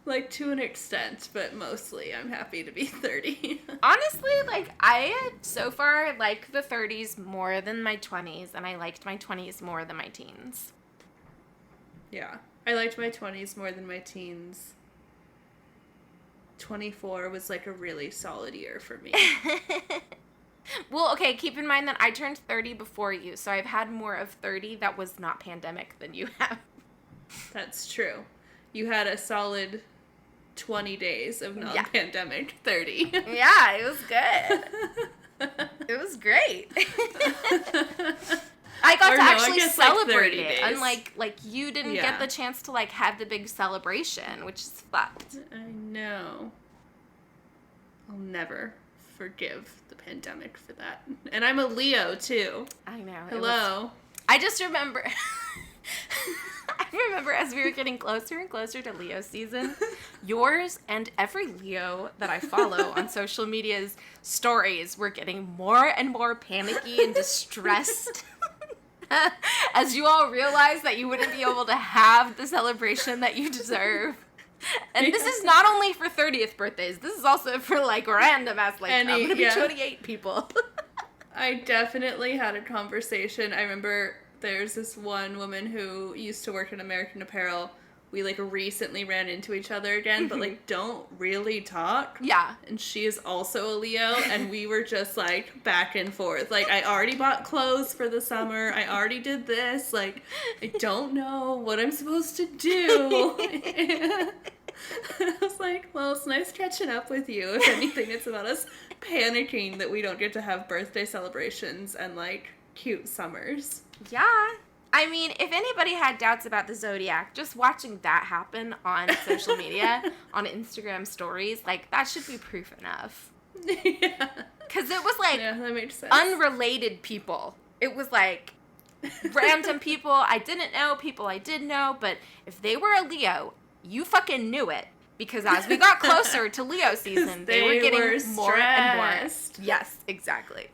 Like, to an extent, but mostly I'm happy to be 30. Honestly, like, I so far like the 30s more than my 20s, and I liked my 20s more than my teens. Yeah. I liked my 20s more than my teens. 24 was, like, a really solid year for me. Well, okay, keep in mind that I turned 30 before you, so I've had more of 30 that was not pandemic than you have. That's true. You had a solid 20 days of non-pandemic 30. Yeah, it was good. It was great. I got to actually celebrate it. Unlike, like, you didn't get the chance to, like, have the big celebration, which is fucked. I know. I'll never forgive the pandemic for that. And I'm a Leo, too. I know. Hello. I just remember... I remember as we were getting closer and closer to Leo season, yours and every Leo that I follow on social media's stories were getting more and more panicky and distressed as you all realized that you wouldn't be able to have the celebration that you deserve. And this is not only for 30th birthdays, this is also for, like, random ass, like, I'm going to be 28 people. I definitely had a conversation. I remember... There's this one woman who used to work in American Apparel. We, like, recently ran into each other again, but, like, don't really talk. Yeah. And she is also a Leo, and we were just, like, back and forth. Like, I already bought clothes for the summer. I already did this. Like, I don't know what I'm supposed to do. I was like, well, it's nice catching up with you. If anything, it's about us panicking that we don't get to have birthday celebrations and, like, cute summers. Yeah. I mean, if anybody had doubts about the Zodiac, just watching that happen on social media, on Instagram stories, like, that should be proof enough. Yeah. Because it was, like, that makes sense. Unrelated people. It was, like, random people I didn't know, people I did know, but if they were a Leo, you fucking knew it. Because as we got closer to Leo season, they were getting more and more. Yes, exactly.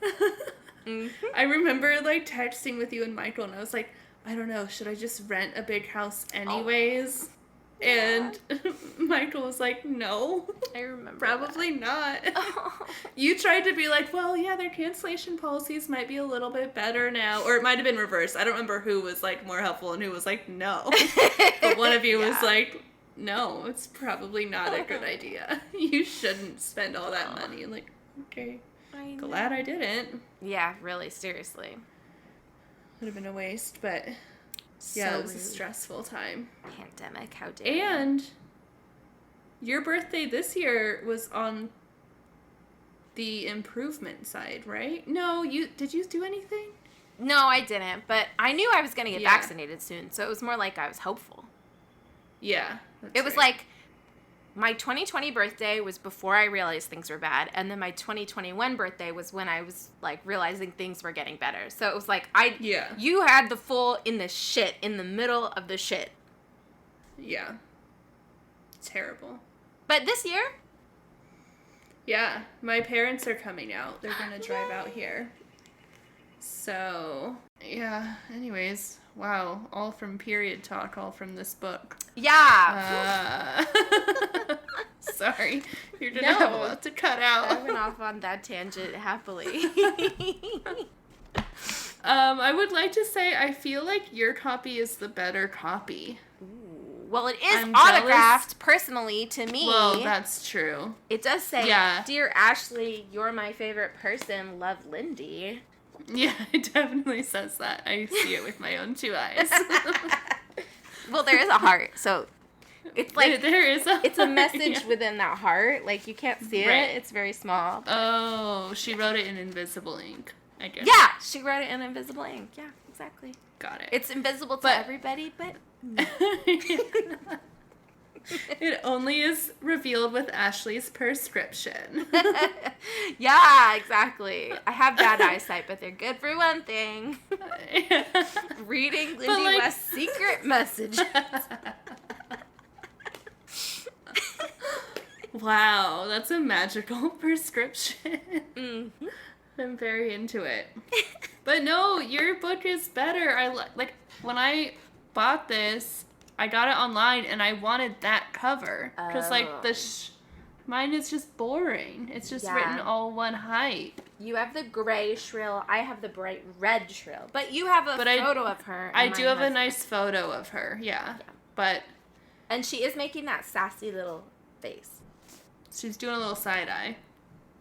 Mm-hmm. I remember, like, texting with you and Michael, and I was like, I don't know, should I just rent a big house anyways? And Michael was like, no. I remember. Probably not. You tried to be like, well, yeah, their cancellation policies might be a little bit better now. Or it might have been reversed. I don't remember who was like more helpful and who was like, no. But one of you was like, no, it's probably not a good idea. You shouldn't spend all that money. And like, okay. Glad I didn't. Yeah, really, seriously. Would have been a waste, but yeah, it was a stressful time. Pandemic, how dare you. And your birthday this year was on the improvement side, right? No, did you do anything? No, I didn't, but I knew I was going to get vaccinated soon, so it was more like I was hopeful. Yeah. It was like my 2020 birthday was before I realized things were bad, and then my 2021 birthday was when I was like realizing things were getting better. So it was like you had the full in the middle of the shit. Yeah. Terrible. But this year? Yeah, my parents are coming out. They're going to drive out here. So, yeah, anyways, wow, all from period talk, all from this book. Yeah. Sorry, you're going to have a lot to cut out. I went off on that tangent happily. I would like to say I feel like your copy is the better copy. Ooh. Well, it is autographed personally to me. Well, that's true. It does say, Dear Ashley, you're my favorite person. Love, Lindy. Yeah, it definitely says that. I see it with my own two eyes. Well, there is a heart, so it's like there is it's a message within that heart. Like you can't see it; it's very small. Oh, she wrote it in invisible ink. I guess. Yeah, she wrote it in invisible ink. Yeah, exactly. Got it. It's invisible to everybody, but it only is revealed with Ashley's prescription. Yeah, exactly. I have bad eyesight, but they're good for one thing. Reading Lindy West's secret messages. Wow, that's a magical prescription. Mm-hmm. I'm very into it. But no, your book is better. Like when I bought this, I got it online and I wanted that cover because like mine is just boring. It's just written all one height. You have the gray Shrill. I have the bright red Shrill. But you have a photo of her. I do have a nice photo of her. Yeah. And she is making that sassy little face. She's doing a little side eye.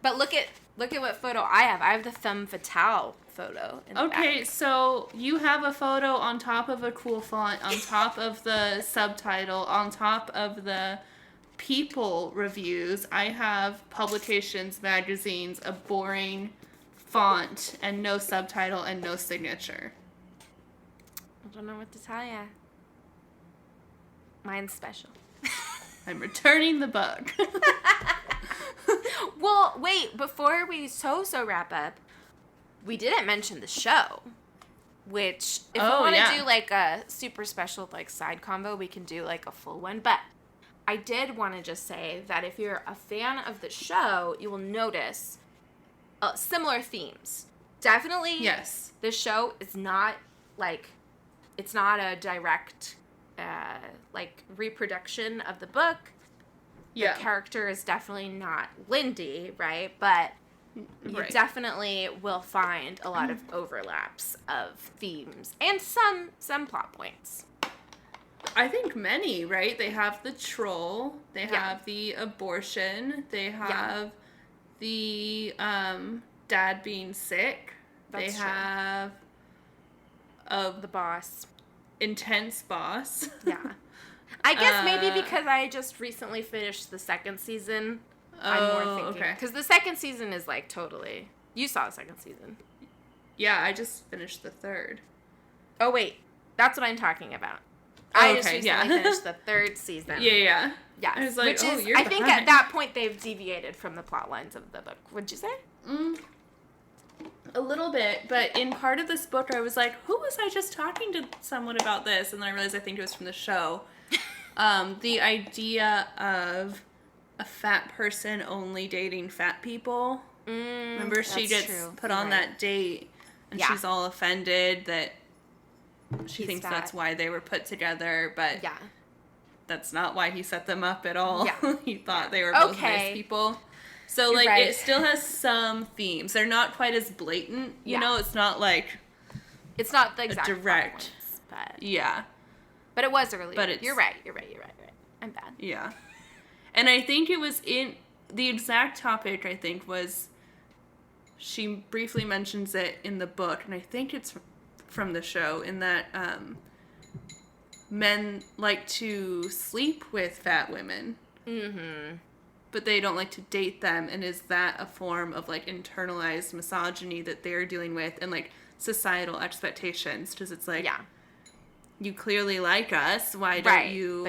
But look at what photo I have. I have the femme fatale photo. Okay, so you have a photo on top of a cool font, on top of the subtitle, on top of the people reviews. I have publications, magazines, a boring font, and no subtitle and no signature. I don't know what to tell ya. Mine's special. I'm returning the book. Well, wait, before we wrap up, we didn't mention the show, which if we want to do like a super special like side combo, we can do like a full one. But I did want to just say that if you're a fan of the show, you will notice similar themes. Definitely, yes. The show is not like, it's not a direct like reproduction of the book. Yeah. The character is definitely not Lindy, right? But you definitely will find a lot of overlaps of themes and some plot points. I think many, right? They have the troll, they have the abortion, they have the dad being sick, That's they have the boss. Intense boss. Yeah. I guess maybe because I just recently finished the second season, I'm more thinking. Because the second season is like totally... You saw the second season. Yeah, I just finished the third. Oh, wait. That's what I'm talking about. I just recently finished the third season. Yeah. Yes. I was like, you're I think at that point they've deviated from the plot lines of the book. Would you say? A little bit, but in part of this book I was like, who was I just talking to someone about this? And then I realized I think it was from the show. The idea of a fat person only dating fat people. Remember, she gets put on that date, and she's all offended that she thinks that's why they were put together, but yeah, that's not why he set them up at all. Yeah. He thought they were both nice people. So, You're like, right. it still has some themes. They're not quite as blatant, you know? It's not like... It's not the exact direct... points, but... Yeah. But it was earlier. But it's... You're right. I'm bad. Yeah. And I think it was in... The exact topic, I think, was... She briefly mentions it in the book, and I think it's from the show, in that men like to sleep with fat women. Mm-hmm. But they don't like to date them, and is that a form of, like, internalized misogyny that they're dealing with, and, like, societal expectations? Because it's like, you clearly like us, why don't you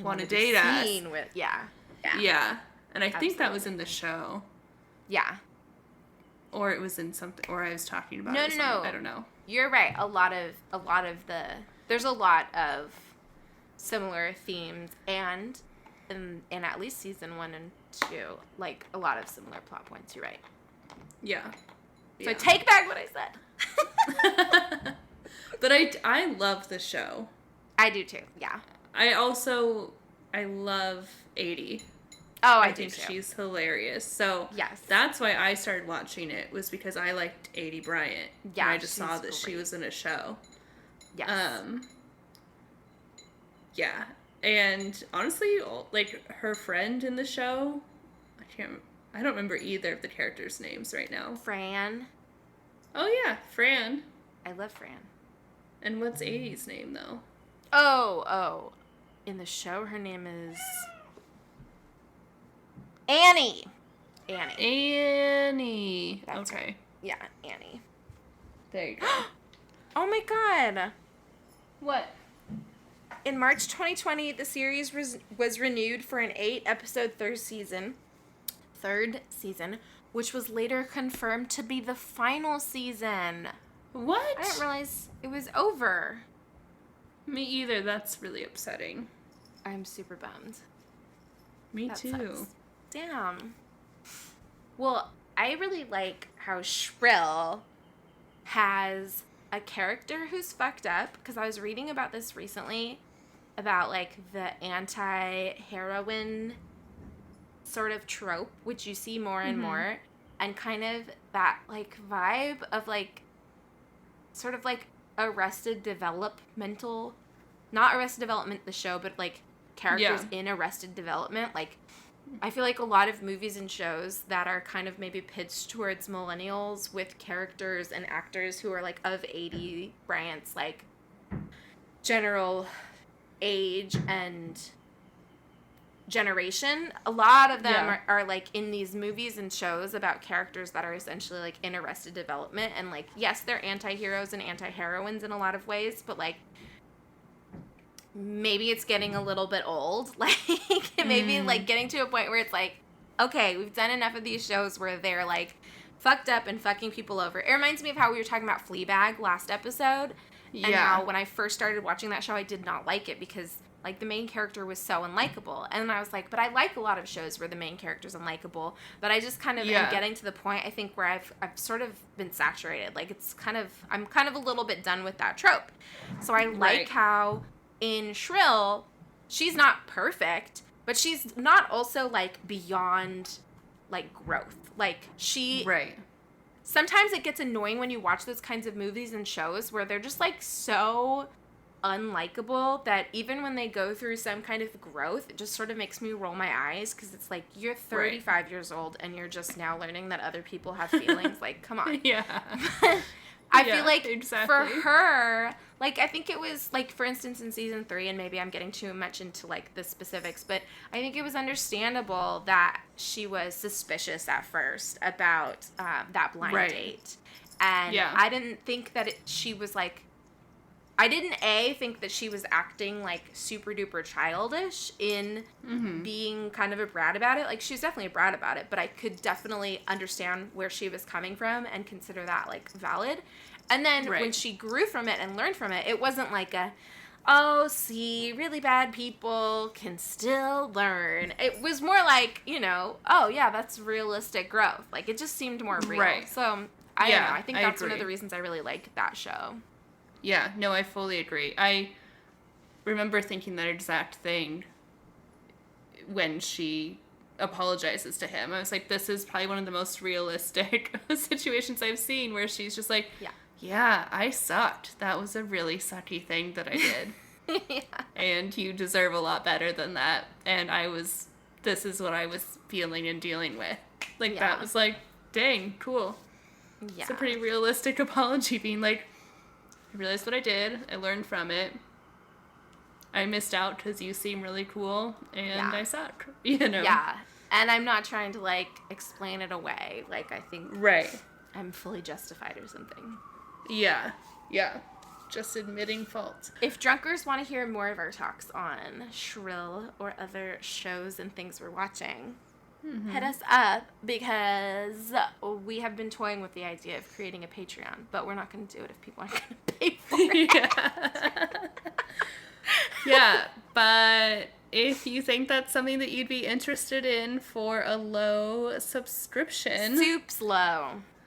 want to date us? Yeah. And I think that was in the show. Yeah. Or it was in something, or I was talking about it. No. I don't know. You're right. There's a lot of similar themes, and in at least season 1 and 2, like, a lot of similar plot points. You're right. Yeah. So I take back what I said. But I love the show. I do too. Yeah. I love 80. Oh, I think she's hilarious. So yes, that's why I started watching it, was because I liked 80 Bryant. Yeah, and I just saw that she was in a show. Yes. Yeah. And honestly, like, her friend in the show, I don't remember either of the characters' names right now. Fran. Oh yeah, Fran. I love Fran. And what's 80's name though? Oh. In the show, her name is Annie. That's okay. Right. Yeah, Annie. There you go. Oh my god. What? In March 2020, the series was renewed for an 8-episode third season, which was later confirmed to be the final season. What? I didn't realize it was over. Me either. That's really upsetting. I'm super bummed. Me too. Sucks. Damn. Well, I really like how Shrill has a character who's fucked up, because I was reading about this recently, about, like, the anti-heroine sort of trope, which you see more and more, and kind of that, like, vibe of, like, sort of, like, not Arrested Development, the show, but, like, characters in Arrested Development. Like, I feel like a lot of movies and shows that are kind of maybe pitched towards millennials with characters and actors who are, like, of 80 Bryant's, like, general age and generation. A lot of them are like, in these movies and shows about characters that are essentially, like, in Arrested Development. And, like, yes, they're anti-heroes and anti-heroines in a lot of ways, but, like, maybe it's getting a little bit old. Like, maybe, like, getting to a point where it's like, okay, we've done enough of these shows where they're, like, fucked up and fucking people over. It reminds me of how we were talking about Fleabag last episode. Yeah. And how when I first started watching that show, I did not like it because, like, the main character was so unlikable. And I was like, but I like a lot of shows where the main character's unlikable. But I just kind of am getting to the point, I think, where I've sort of been saturated. Like, I'm kind of a little bit done with that trope. So I like how in Shrill, she's not perfect, but she's not also, like, beyond, like, growth. Like, she... Right. Sometimes it gets annoying when you watch those kinds of movies and shows where they're just, like, so unlikable that even when they go through some kind of growth, it just sort of makes me roll my eyes, because it's like, you're 35 years old and you're just now learning that other people have feelings. Like, come on. Yeah. I feel like for her, like, I think it was, like, for instance, in season 3, and maybe I'm getting too much into, like, the specifics, but I think it was understandable that she was suspicious at first about that blind date. And I didn't think that she was, like, I didn't, think that she was acting, like, super duper childish in being kind of a brat about it. Like, she was definitely a brat about it, but I could definitely understand where she was coming from and consider that, like, valid. And then when she grew from it and learned from it, it wasn't like see, really bad people can still learn. It was more like, you know, oh, yeah, that's realistic growth. Like, it just seemed more real. Right. So, I don't know. I think that's one of the reasons I really like that show. Yeah, no, I fully agree. I remember thinking that exact thing when she apologizes to him. I was like, this is probably one of the most realistic situations I've seen, where she's just like, yeah, I sucked. That was a really sucky thing that I did. Yeah. And you deserve a lot better than that. And this is what I was feeling and dealing with. Like, that was like, dang, cool. Yeah. It's a pretty realistic apology, being like, I realized what I did. I learned from it. I missed out because you seem really cool, and I suck. You know? Yeah. And I'm not trying to, like, explain it away. Like, I think I'm fully justified or something. Yeah. Yeah. Just admitting fault. If drunkers want to hear more of our talks on Shrill or other shows and things we're watching, hit us up, because we have been toying with the idea of creating a Patreon, but we're not going to do it if people aren't going to pay for it. Yeah, but if you think that's something that you'd be interested in for a low subscription...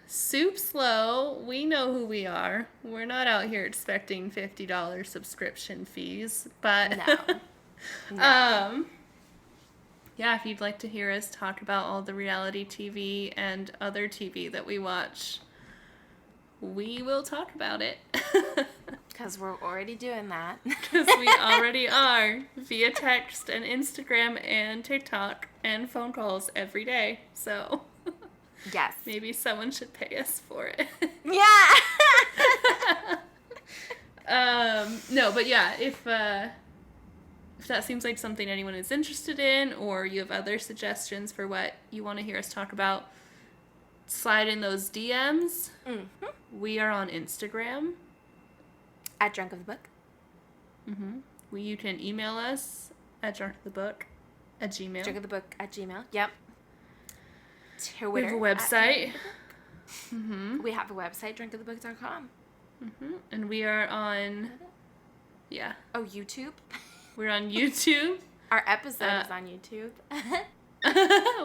Soup's low. We know who we are. We're not out here expecting $50 subscription fees, but... No. Yeah, if you'd like to hear us talk about all the reality TV and other TV that we watch, we will talk about it. Because we're already doing that. Because we already are, via text and Instagram and TikTok and phone calls every day. So, yes, maybe someone should pay us for it. Yeah. No, but yeah, if that seems like something anyone is interested in, or you have other suggestions for what you want to hear us talk about, slide in those DMs. We are on Instagram. At Drunk of the Book. You can email us at drunkofthebook@gmail. drunkofthebook@gmail. Yep. Twitter. We have a website. We have a website, drunkofthebook.com. And we are on... Yeah. Oh, YouTube? We're on YouTube. Our episode is on YouTube.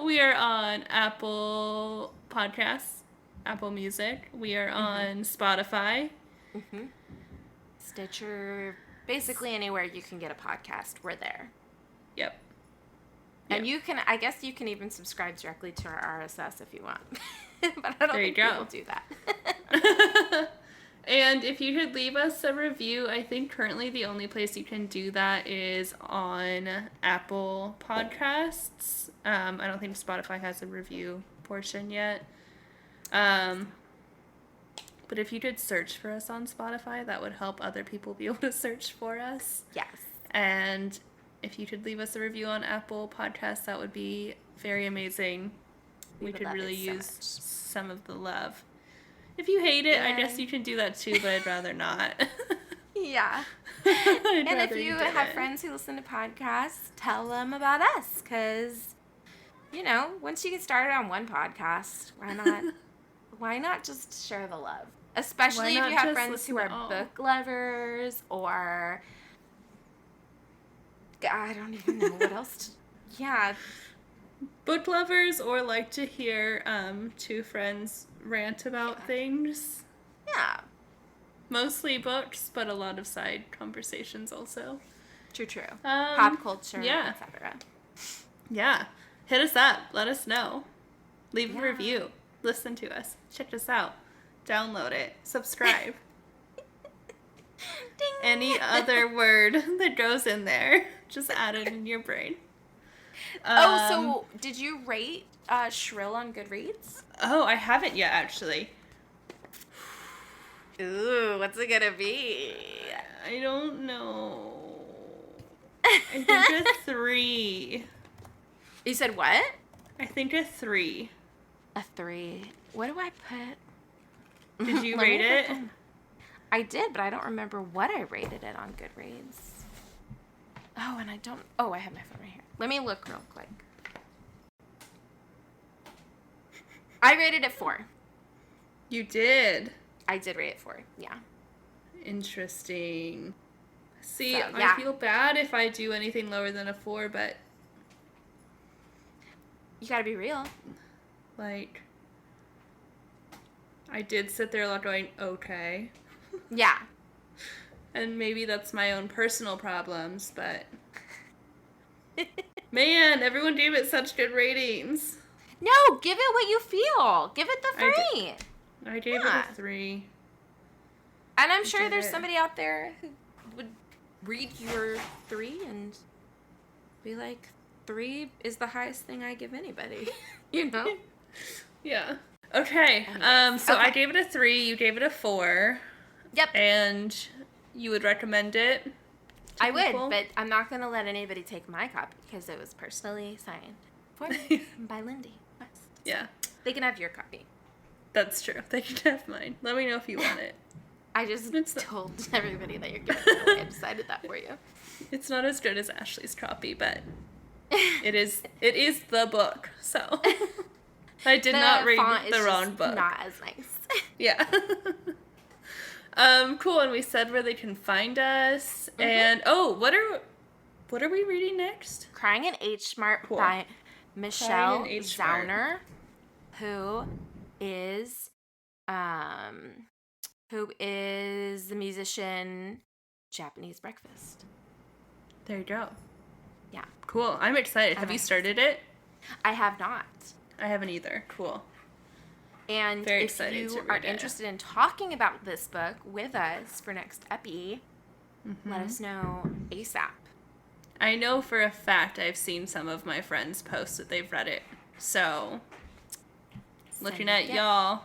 We are on Apple Podcasts, Apple Music. We are on Spotify. Stitcher, basically anywhere you can get a podcast, we're there. Yep. And you can, I guess you can even subscribe directly to our RSS if you want. But I don't think people do that. And if you could leave us a review, I think currently the only place you can do that is on Apple Podcasts. I don't think Spotify has a review portion yet. But if you did search for us on Spotify, that would help other people be able to search for us. Yes. And if you could leave us a review on Apple Podcasts, that would be very amazing. We could really use some of the love. If you hate it, I guess you can do that too, but I'd rather not. Yeah. And if you have friends who listen to podcasts, tell them about us, because, you know, once you get started on one podcast, why not just share the love? Especially if you have friends who are book lovers, or I don't even know what else book lovers, or like to hear two friends rant about things. Yeah. Mostly books, but a lot of side conversations also. True. Pop culture, etc. Yeah. Hit us up. Let us know. Leave a review. Listen to us. Check us out. Download it. Subscribe. Ding. Any other word that goes in there, just add it in your brain. So did you rate Shrill on Goodreads? Oh, I haven't yet, actually. Ooh, what's it gonna be? I don't know. I think a 3. You said what? I think a 3. A 3. What do I put? Did you rate it? I did, but I don't remember what I rated it on Goodreads. Oh, and I don't... Oh, I have my phone right here. Let me look real quick. I rated it 4. You did? I did rate it 4, yeah. Interesting. See, so, I feel bad if I do anything lower than a 4, but... You gotta be real. Like... I did sit there a lot going, okay. Yeah. And maybe that's my own personal problems, but... Man, everyone gave it such good ratings. No, give it what you feel. Give it the 3. I gave it a 3. And I'm sure there's somebody out there who would read your 3 and be like, 3 is the highest thing I give anybody. You know? Yeah. Okay. So I gave it a 3. You gave it a 4. Yep. And you would recommend it? I would, but I'm not going to let anybody take my copy because it was personally signed for me by Lindy West. Yeah. They can have your copy. That's true. They can have mine. Let me know if you want it. I just told everybody that you're giving it away. I decided that for you. It's not as good as Ashley's copy, but it is the book. So I did not read the wrong book. Not as nice. Yeah. Cool. And we said where they can find us. Mm-hmm. And what are we reading next? Crying in Mart by Michelle Zauner, who is the musician Japanese Breakfast. There you go. Yeah. Cool. I'm excited. Have you started it? I have not. I haven't either. Cool. And very if excited you are interested in talking about this book with us for next epi, let us know ASAP. I know for a fact I've seen some of my friends post that they've read it. So, looking at y'all,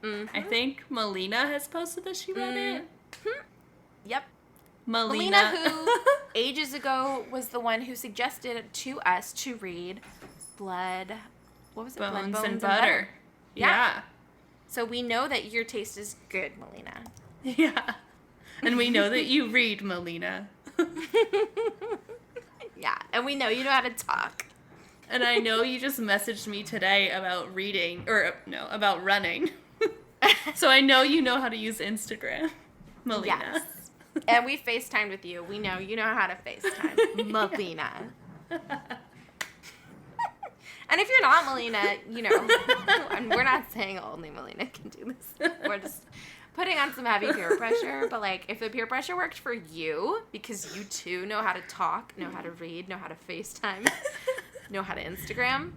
I think Melina has posted that she read it. Yep. Melina, who ages ago was the one who suggested to us to read Blood, what was it? Bones Blood, and Butter. Yeah. So we know that your taste is good, Melina. Yeah. And we know that you read, Melina. Yeah, and we know you know how to talk. And I know you just messaged me today about about running. So I know you know how to use Instagram, Melina. Yes. And we FaceTimed with you. We know you know how to FaceTime, Melina. And if you're not Melina, you know, and we're not saying only Melina can do this. We're just putting on some heavy peer pressure. But, like, if the peer pressure worked for you, because you, too, know how to talk, know how to read, know how to FaceTime, know how to Instagram.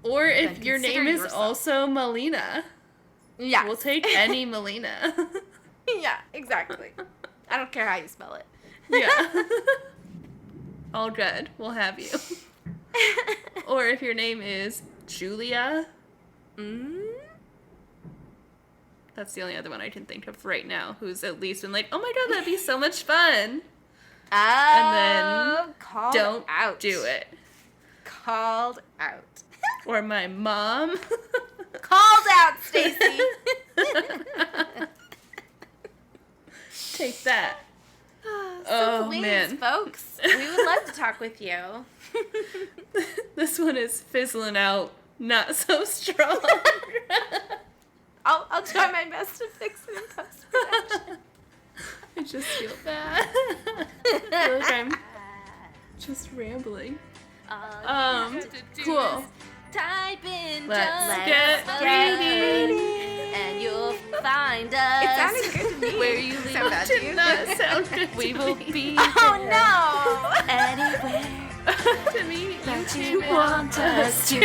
Or if your name is also Melina. Yeah. We'll take any Melina. Yeah, exactly. I don't care how you spell it. Yeah. All good. We'll have you. Or if your name is Julia. That's the only other one I can think of right now who's at least been like, oh my god, that'd be so much fun. And then don't do it. Called out. Or my mom. Called out, Stacy. Take that. So please, man, folks, we would love to talk with you. This one is fizzling out, not so strong. I'll try my best to fix it in post-production. I just feel bad. I feel like I'm just rambling. Cool. Type in Let's get reading. And you'll find us. It sounded good to me. Where you leave did not sound good to We will me. be Oh no! Anywhere to me, that you want us to.